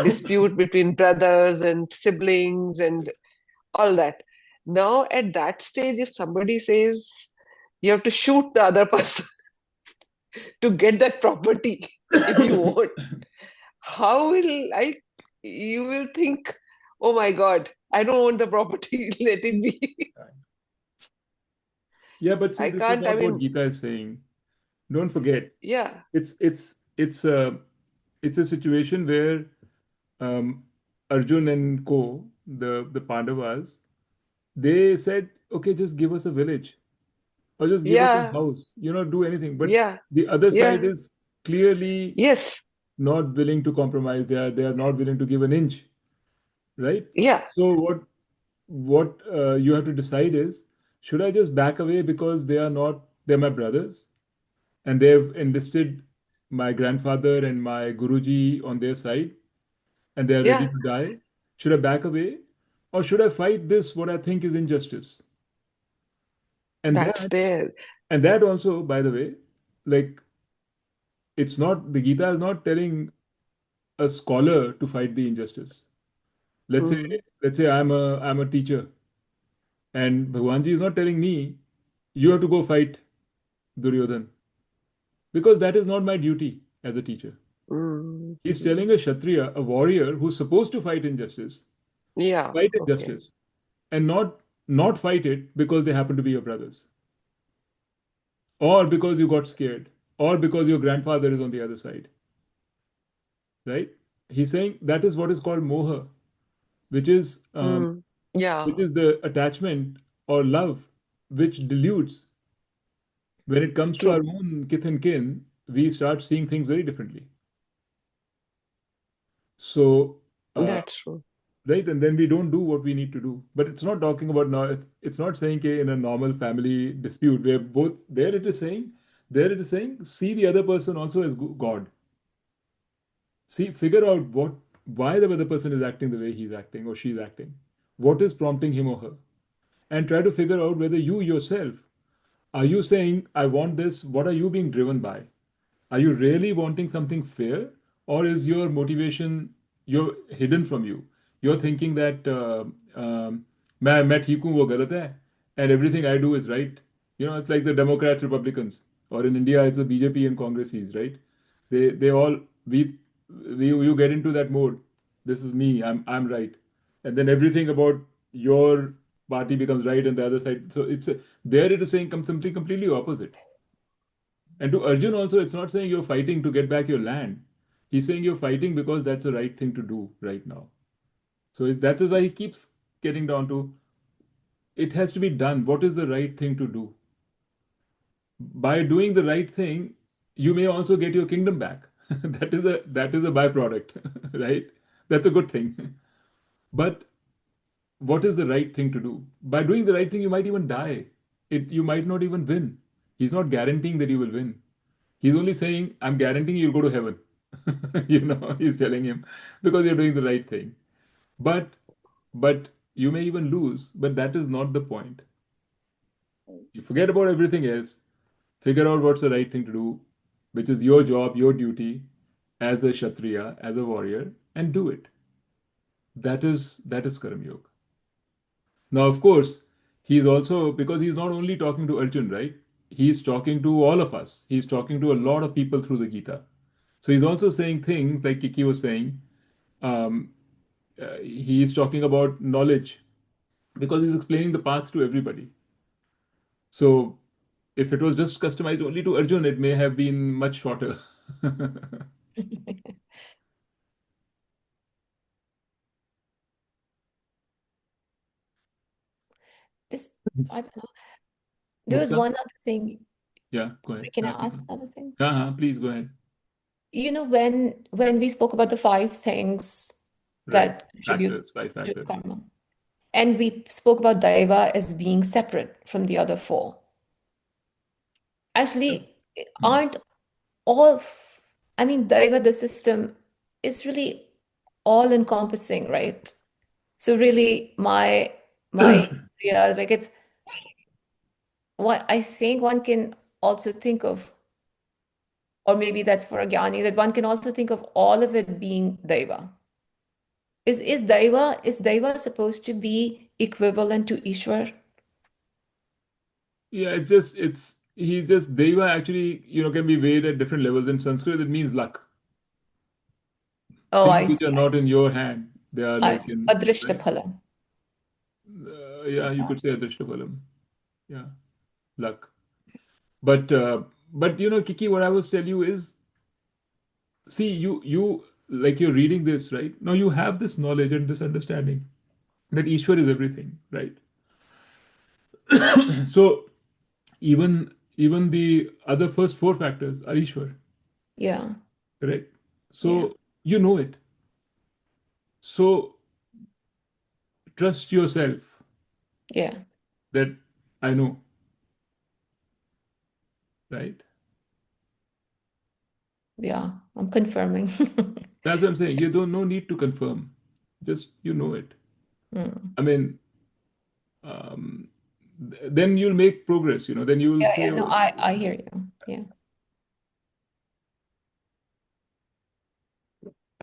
dispute between brothers and siblings and all that. Now, at that stage, if somebody says you have to shoot the other person to get that property if you want, how will you will think, oh my God, I don't want the property, let it be. Yeah, but see, I this is can't, I not what mean, Gita is saying. Don't forget, yeah, it's it's it's a it's a situation where um, Arjun and co, the Pandavas, they said, okay, just give us a village or just give us a yeah, house, do anything. But yeah, the other side yeah, is clearly yes, not willing to compromise. They are not willing to give an inch, right? yeah, So what you have to decide is, should I just back away because they're my brothers and they've enlisted my grandfather and my Guruji on their side and they are ready yeah, to die? Should I back away or should I fight this what I think is injustice? And that's that there. and that also, by the way, like it's not the Gita is not telling a scholar to fight the injustice. Let's say Mm, let's say I'm a teacher and Bhagwanji is not telling me you have to go fight Duryodhan because that is not my duty as a teacher. mm, He's mm. telling a Kshatriya, a warrior who's supposed to fight injustice, Yeah, fight okay. injustice and not fight it because they happen to be your brothers or because you got scared or because your grandfather is on the other side, right? He's saying that is what is called moha, which is Mm, which yeah, is the attachment or love which dilutes. When it comes to our true. own kith and kin, we start seeing things very differently. So, uh, That's true. right, and then we don't do what we need to do. But it's not talking about now. It's not saying कि in a normal family dispute where both there it is saying see the other person also as God. See, figure out why the other person is acting the way he's acting or she's acting. What is prompting him or her? And try to figure out whether you yourself are you saying, I want this? What are you being driven by? Are you really wanting something fair, or is your motivation you're hidden from you? You're thinking that मैं ठीक हूँ वो गलत है and everything I do is right. It's like the Democrats, Republicans, or in India it's the BJP and Congresses, right? They all we you get into that mode. This is me. I'm right, and then everything about your party becomes right and the other side. So there it is saying something completely opposite. And to Arjun also, it's not saying you're fighting to get back your land. He's saying you're fighting because that's the right thing to do right now. So that is why he keeps getting down to it has to be done. What is the right thing to do? By doing the right thing, you may also get your kingdom back. That is a byproduct, right? That's a good thing. But what is the right thing to do? By doing the right thing, you might even die. You might not even win. He's not guaranteeing that you will win. He's only saying, I'm guaranteeing you'll go to heaven. He's telling him because you're doing the right thing. But but you may even lose, but that is not the point. You forget about everything else, figure out what's the right thing to do, which is your job, your duty as a Kshatriya, as a warrior, and do it. That is Karam Yoga. Now, of course, he's also because he's not only talking to Arjun, right? He's talking to all of us. He's talking to a lot of people through the Gita. So he's also saying things like Kiki was saying. Um, he's talking about knowledge because he's explaining the path to everybody. So if it was just customized only to Arjun, it may have been much shorter. This, I don't know. There was Mukta? one other thing. Yeah, go Sorry, ahead. can I ask another thing? Please go ahead. When we spoke about the five things Right. that contribute Factors, five to factors. karma, and we spoke about Daiva as being separate from the other four. Actually, Hmm. aren't all, I mean, Daiva, the system, is really all encompassing, right? So really, my idea is like it's what I think one can also think of, or maybe that's for a Gyani, that one can also think of all of it being Daiva. Is Daiva supposed to be equivalent to Ishwar? Yeah, he's just Deva actually, can be weighed at different levels. In Sanskrit, it means luck. Oh, Things I which see, are I not see. in your hand, they are I like see. in, right? Adrishtaphala. Yeah, you Yeah. could say Adrishtabalam. Yeah, luck. But Kiki, what I was tell you is, see, you like you're reading this, right? Now you have this knowledge and this understanding that Ishwar is everything, right? So even the other first four factors are Ishwar, Yeah. correct? Yeah. So you know it. So trust yourself Yeah. that I know, right? Yeah. I'm confirming. That's what I'm saying. You don't no need to confirm. Just you know it. Hmm. I mean, then you'll make progress, then you'll Yeah, say, yeah. No, oh, I hear you. Yeah.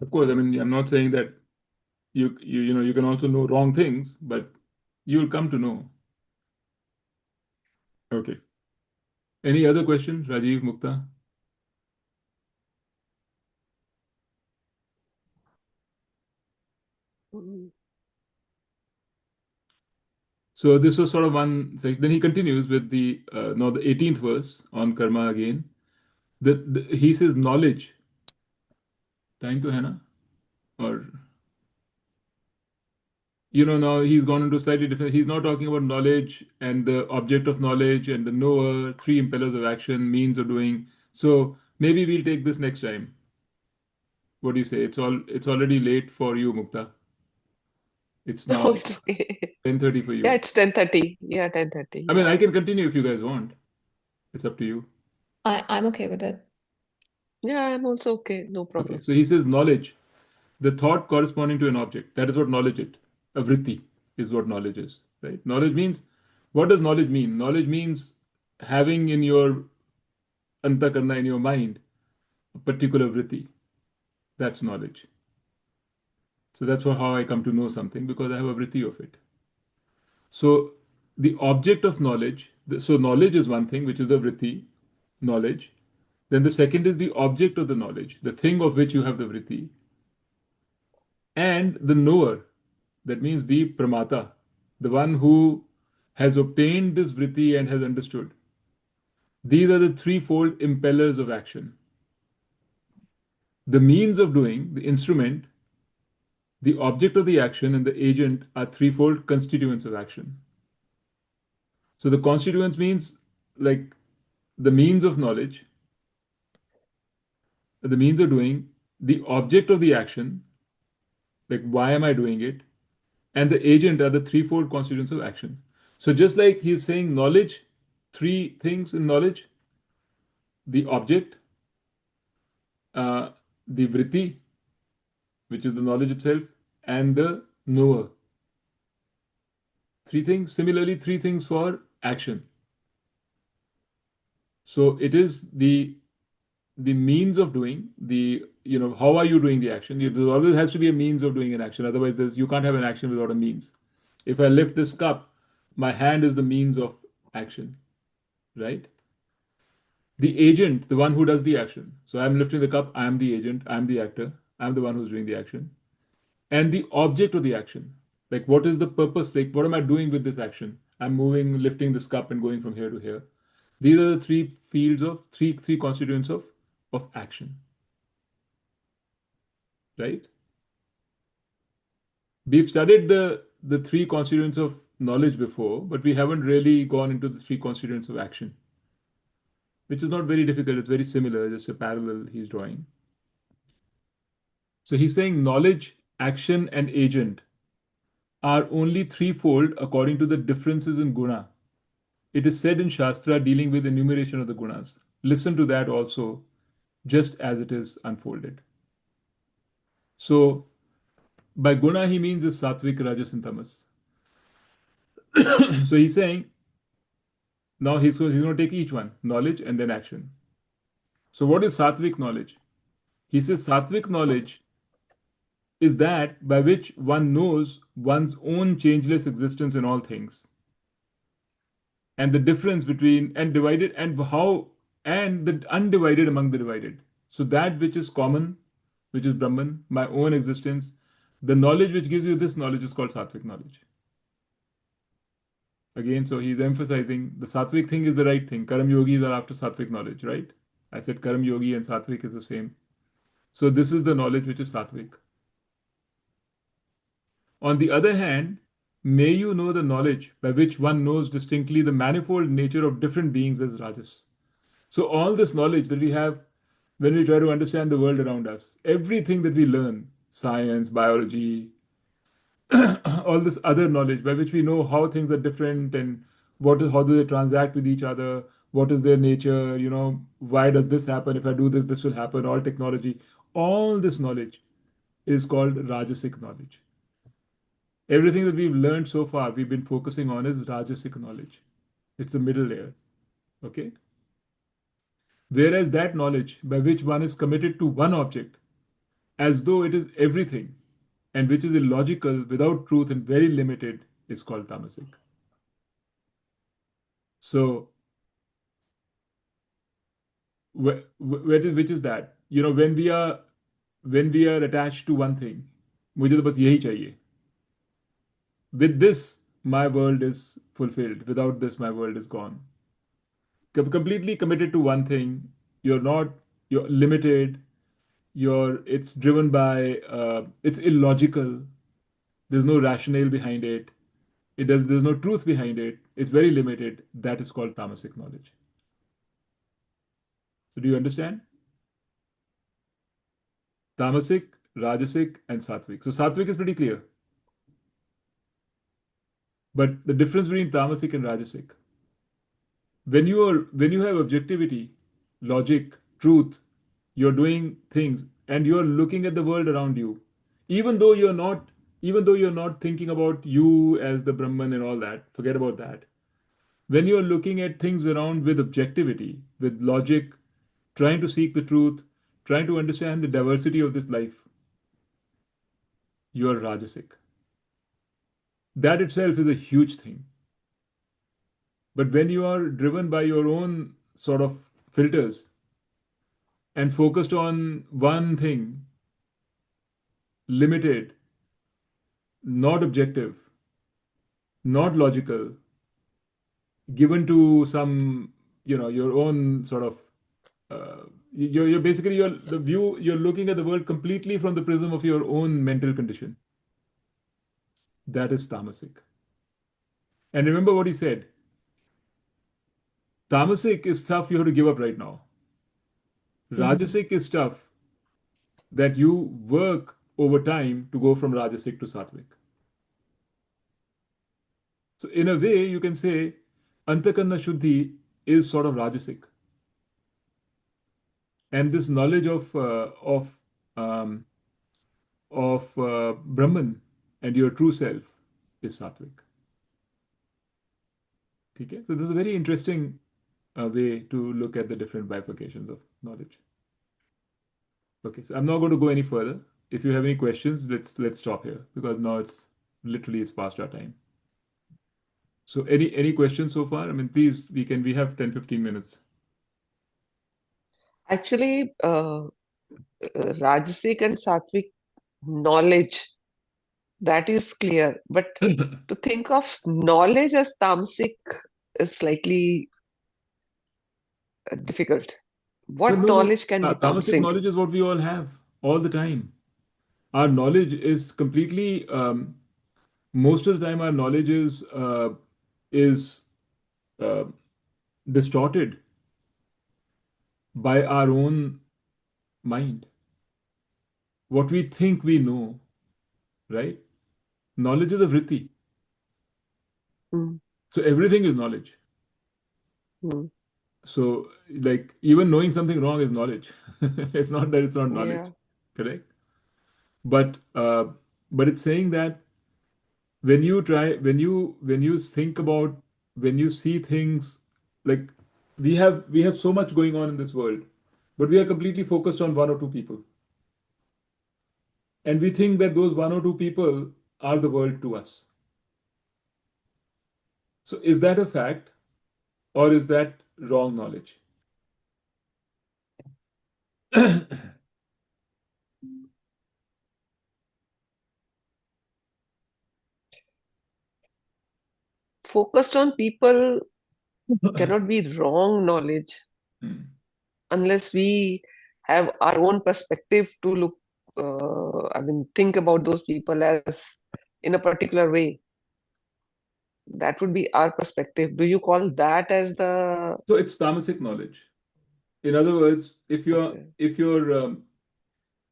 of course, I mean, I'm not saying that you can also know wrong things, but you'll come to know. Okay. Any other questions, Rajiv, Mukta? Mm. So this was sort of one section. Then he continues with the now the 18th verse on karma again. He says knowledge. Time to Hannah? Or now he's gone into slightly different. He's not talking about knowledge and the object of knowledge and the knower, three impellers of action, means of doing. So maybe we'll take this next time. What do you say? It's already late for you, Mukta. It's now No, it's okay. 10:30 for Yeah, you. it's 10:30. Yeah, 10:30. I mean, Yeah. I can continue if you guys want. It's up to you. I'm okay with it. Yeah, I'm also okay. No Okay. problem. So he says knowledge, the thought corresponding to an object. That is what knowledge is. A vritti is what knowledge is, right? Knowledge means, what does knowledge mean? Knowledge means having in your antakarna, in your mind, a particular vritti. That's knowledge. So that's how I come to know something because I have a vritti of it. So the object of knowledge, so knowledge is one thing, which is the vritti, knowledge. Then the second is the object of the knowledge, the thing of which you have the vritti, and the knower. That means the pramata. the one who has obtained this vritti and has understood. These are the threefold impellers of action. The means of doing, the instrument, the object of the action, and the agent are threefold constituents of action. So the constituents means like the means of knowledge, the means of doing, the object of the action, like why am I doing it, and the agent are the threefold constituents of action. So just like he's saying knowledge, three things in knowledge: the object, uh, the vritti, which is the knowledge itself, and the knower. Three things. Similarly, three things for action. So it is the means of doing the, how are you doing the action. There always has to be a means of doing an action, otherwise you can't have an action without a means. If I lift this cup, my hand is the means of action, right? The agent, the one who does the action. So I'm lifting the cup, I'm the agent, I'm the actor, I'm the one who's doing the action. And the object of the action, like what is the purpose, like what am I doing with this action? I'm moving, lifting this cup and going from here to here. These are the three fields of three constituents of action, right? We've studied the three constituents of knowledge before, but we haven't really gone into the three constituents of action, which is not very difficult. It's very similar, just a parallel he's drawing. So he's saying knowledge, action, and agent are only threefold according to the differences in guna. It is said in Shastra dealing with enumeration of the gunas. Listen to that also, just as it is unfolded. So, by guna, he means the sattvic, rajas, and tamas. So, he's saying now he's going to take each one, knowledge and then action. So, what is sattvic knowledge? He says sattvic knowledge is that by which one knows one's own changeless existence in all things, and the difference between and divided and how and the undivided among the divided. So that which is common, which is Brahman, my own existence, the knowledge which gives you this knowledge is called sattvic knowledge. Again, so he's emphasizing the sattvic thing is the right thing. Karam yogis are after sattvic knowledge, right? I said karam yogi and sattvic is the same. So this is the knowledge which is sattvic. On the other hand, may you know the knowledge by which one knows distinctly the manifold nature of different beings as rajas. So all this knowledge that we have when we try to understand the world around us, everything that we learn, science, biology, all this other knowledge by which we know how things are different and how do they transact with each other, what is their nature, why does this happen, if I do this, this will happen, all technology, all this knowledge is called Rajasic knowledge. Everything that we've learned so far, we've been focusing on is Rajasic knowledge. It's the middle layer. Okay? Whereas that knowledge by which one is committed to one object as though it is everything and which is illogical, without truth, and very limited is called tamasic. So, which is that? When we are attached to one thing, मुझे तो बस यही चाहिए. With this, my world is fulfilled. Without this, my world is gone. Completely committed to one thing, you're limited. It's driven by it's illogical. There's no rationale behind it. There's no truth behind it. It's very limited. That is called tamasic knowledge. So do you understand? Tamasic, rajasic, and sattvic. So sattvic is pretty clear. But the difference between tamasic and rajasic, when you have objectivity, logic, truth, you're doing things and you're looking at the world around you, even though you're not thinking about you as the Brahman and all that, forget about that. When you're looking at things around with objectivity, with logic, trying to seek the truth, trying to understand the diversity of this life, you're rajasic. That itself is a huge thing. But when you are driven by your own sort of filters and focused on one thing, limited, not objective, not logical, given to some, your own sort of, you're basically, the view, you're looking at the world completely from the prism of your own mental condition. That is tamasic. And remember what he said. Tamasic is stuff you have to give up right now. Rajasic is stuff that you work over time to go from Rajasic to Sattvic. So in a way, you can say Antakarna Shuddhi is sort of Rajasic. And this knowledge um, of Brahman and your true self is Sattvic. Okay? So this is a very interesting way to look at the different bifurcations of knowledge. Okay, so I'm not going to go any further. If you have any questions, let's stop here because now it's past our time. So any questions so far? I mean, please, we have 10-15 minutes. Actually, Rajasic and Sattvic knowledge, that is clear. But to think of knowledge as tamasic is slightly difficult. Well, What no. knowledge can be Tamasic tamasic? knowledge is what we all have all the time. Our knowledge is completely, most of the time, our knowledge is uh, distorted by our own mind. What we think we know, right? Knowledge is a vritti. Mm, So everything is knowledge. mm, So, like, even knowing something wrong is knowledge. It's not that it's not knowledge, yeah. correct? But but it's saying that when you try, when you think about, when you see things, like, we have so much going on in this world, but we are completely focused on one or two people, and we think that those one or two people are the world to us. So, is that a fact, or is that wrong knowledge? Focused on people cannot be wrong knowledge Hmm. unless we have our own perspective to look, I mean, think about those people as in a particular way. That would be our perspective. Do you call that as the So it's tamasic knowledge. In other words, okay? if you're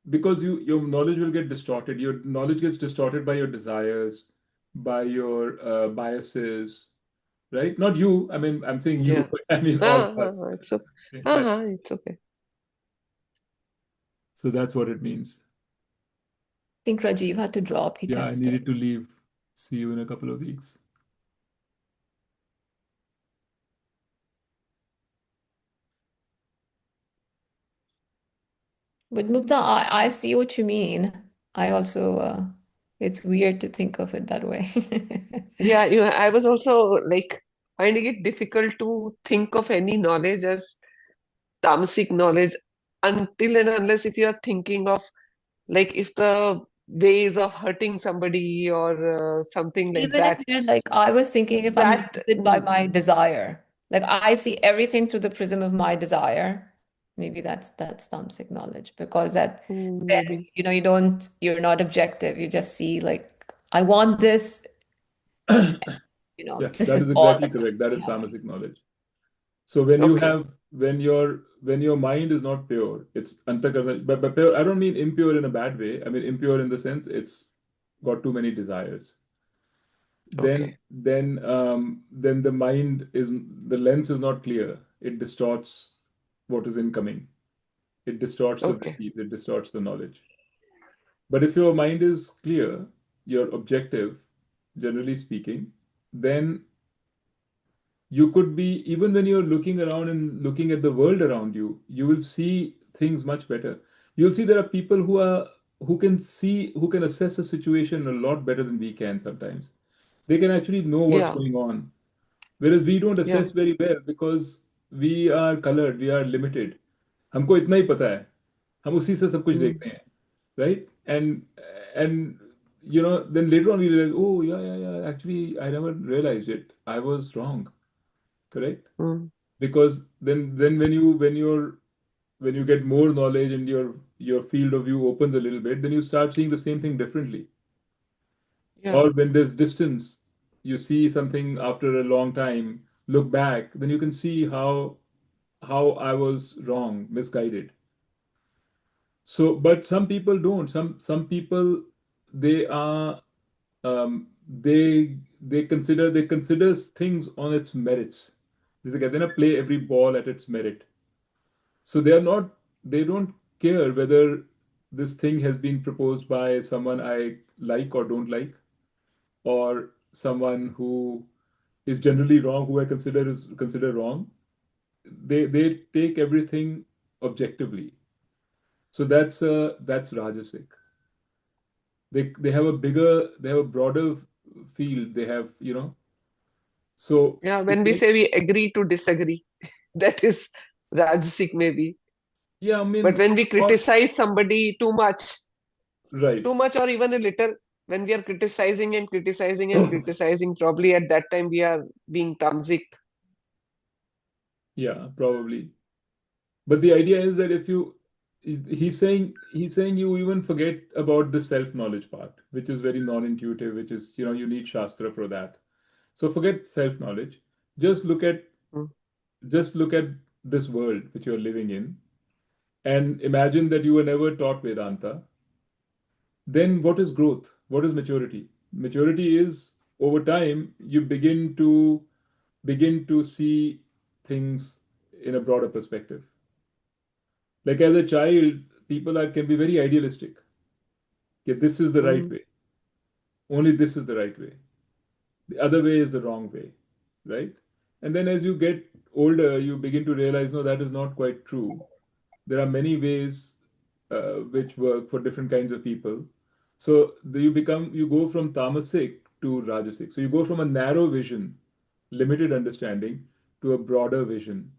because your knowledge will get distorted. Your knowledge gets distorted by your desires, by your biases, right? Not you. I mean, I'm saying you. Yeah. I mean all of us. It's okay. That, It's okay. so that's what it means. I think Rajiv had to drop. He Yeah, I texted. needed to leave. See you in a couple of weeks. But Mukta, I see what you mean. I also, it's weird to think of it that way. Yeah, I was also like finding it difficult to think of any knowledge as tamasic knowledge until and unless if you are thinking of like if the ways of hurting somebody or something like Even if that. you're like, I was thinking if I'm That limited by my desire, like I see everything through the prism of my desire, maybe that's tamasic knowledge because that then maybe. you're not objective. You just see like I want this, Yeah, this that is is all exactly that's going correct. That to be is happening. tamasic knowledge. So when you Okay. have when your mind is not pure, it's antakarna. But pure, I don't mean impure in a bad way. I mean impure in the sense it's got too many desires. Then Okay. then the lens is not clear. It distorts what is incoming. It distorts the Okay. vrittis, it distorts the knowledge. But if your mind is clear, you're objective, generally speaking, then you could be, even when you're looking around and looking at the world around you, you will see things much better. You'll see there are people who can assess a situation a lot better than we can sometimes. They can actually know what's Yeah. going on, whereas we don't Yeah. assess very well because we are colored, we are limited. हमको इतना ही पता है, हम उसी से सब कुछ Mm. देखते हैं, right? And then later on we realize, oh yeah, yeah, yeah. Actually, I never realized it. I was wrong. Correct? Mm. Because then when you get more knowledge and your field of view opens a little bit, then you start seeing the same thing differently. Yeah. Or when there's distance, you see something after a long time, look back, then you can see how I was wrong, misguided. So, but some people don't. Some people, they are they consider things on its merits. They कहते हैं ना, play every ball at its merit. So they don't care whether this thing has been proposed by someone I like or don't like, or someone who is generally wrong, who I consider wrong. They take everything objectively. So that's Rajasic. They have a broader field. They have, so Yeah, it's when we like, say we agree to disagree, that is Rajasic maybe. yeah, I But mean, when we or criticize somebody right. too much or even a little, when we are criticizing and criticizing and criticizing, probably at that time we are being tamasic. Yeah, probably. But the idea is that if you, he's saying you even forget about the self-knowledge part, which is very non-intuitive, which is, you need Shastra for that. So forget self-knowledge. Just look at Mm. just look at this world which you're living in, and imagine that you were never taught Vedanta. Then what is growth? What is maturity? Maturity is, over time you begin to see things in a broader perspective. Like as a child, people can be very idealistic. Okay, this is the right Mm. way. Only this is the right way. The other way is the wrong way, right? And then as you get older, you begin to realize, no, that is not quite true. There are many ways which work for different kinds of people. So you go from tamasic to rajasic. So you go from a narrow vision, limited understanding, to a broader vision,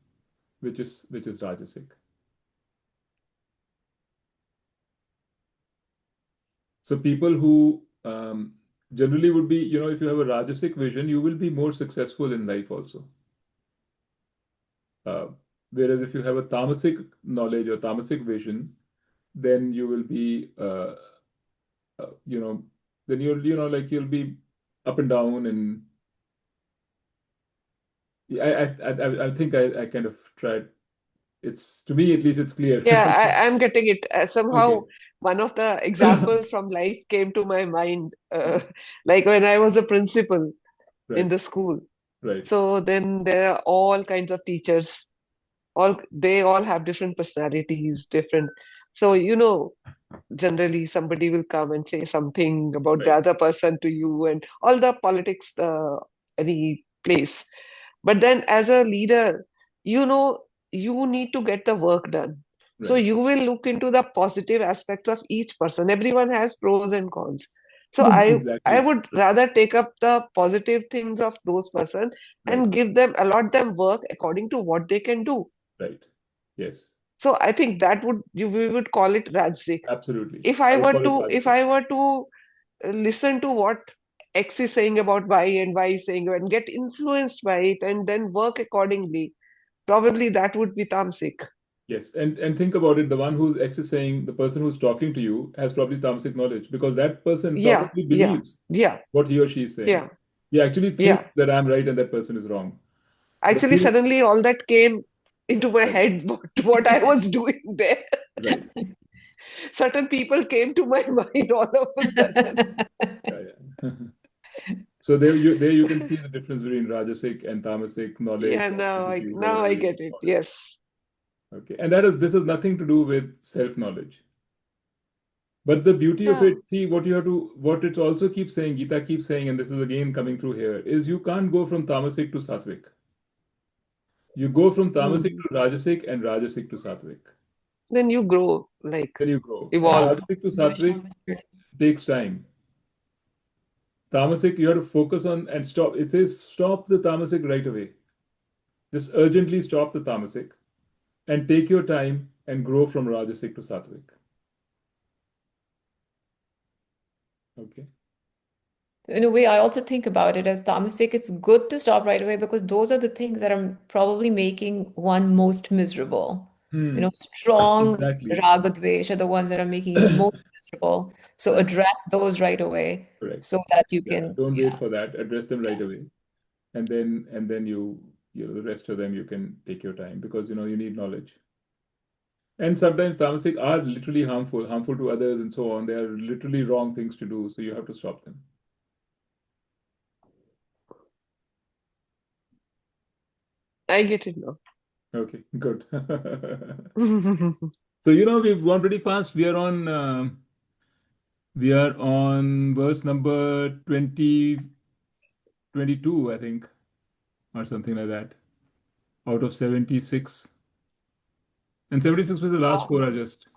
which is rajasic. So people who generally would be, if you have a rajasic vision, you will be more successful in life also. Uh, Whereas if you have a tamasic knowledge or tamasic vision, then you will be, uh, you know, then like you'll be up and down, and I think I kind of tried. It's, to me at least, it's clear. Yeah, I'm getting it. Somehow, Okay. one of the examples from life came to my mind, like when I was a principal in Right. the school. Right. So then there are all kinds of teachers. They all have different personalities, different. So generally somebody will come and say something about the Right. other person to you, and all the politics any place. But then as a leader, you know you need to get the work done. So Right. you will look into the positive aspects of each person. Everyone has pros and cons. So I Exactly. would rather take up the positive things of those person Right. and allot them work according to what they can do. Right. Yes. So I think that we would call it Rajzik. Absolutely. If I I would were call it to if rajasic. I were to listen to what X is saying about Y and Y is saying and get influenced by it and then work accordingly, probably that would be tamasic. Yes, and think about it. The one who's exercising, the person who's talking to you, has probably tamasic knowledge, because that person Yeah, probably yeah, believes yeah, what he or she is saying. yeah, He actually yeah. thinks that I'm right and that person is wrong. But Actually, you, suddenly all that came into my right, head what I was doing there. right, Certain people came to my mind all of a sudden. yeah, yeah. So there you can see the difference between rajasic and tamasic knowledge, Yeah, activity, now whatever I you get it. call it. Yes. Okay, and this has nothing to do with self-knowledge. But the beauty of Yeah. it, see, what it also keeps saying, Gita keeps saying, and this is again coming through here, is you can't go from tamasic to sattvic. You go from tamasic Hmm. to rajasic and rajasic to sattvic. Then you grow, like Then you grow. And Yeah. evolve. rajasic to You show sattvic maturity. takes time. Tamasic, you have to focus on and stop. It says stop the tamasic right away. Just urgently stop the tamasic and take your time and grow from rajasic to sattvic. Okay. in a way, I also think about it as tamasic. It's good to stop right away because those are the things that are probably making one most miserable. Strong Exactly. raga dvesh are the ones that are making you most miserable. So Right. address those right away Correct. so that you Yeah. can, Don't wait yeah. for that. Address them right away. And then you the rest of them you can take your time because you need knowledge. And sometimes tamasic are literally harmful to others and so on. They are literally wrong things to do, so you have to stop them. I get it now. Okay, good. So we've gone pretty fast. We are on verse number 22, I think, or something like that, out of 76. And 76 was the last four are just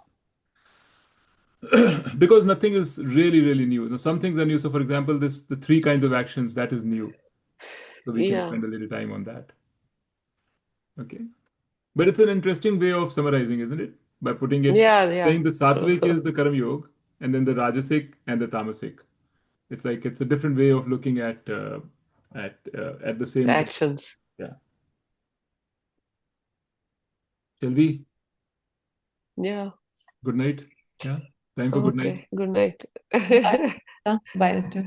because nothing is really, really new. Some things are new. So, for example, the three kinds of actions that is new. So we can Yeah, spend a little time on that. Okay. But it's an interesting way of summarizing, isn't it? By putting it, yeah, saying the sure. sattvic is the Karam Yoga, and then the Rajasic and the Tamasic. It's like it's a different way of looking at the The same thing. actions. Yeah. Shall we? Yeah. Good night. Yeah. Time for good night. Okay. Good night. Bye. Bye, Ritu.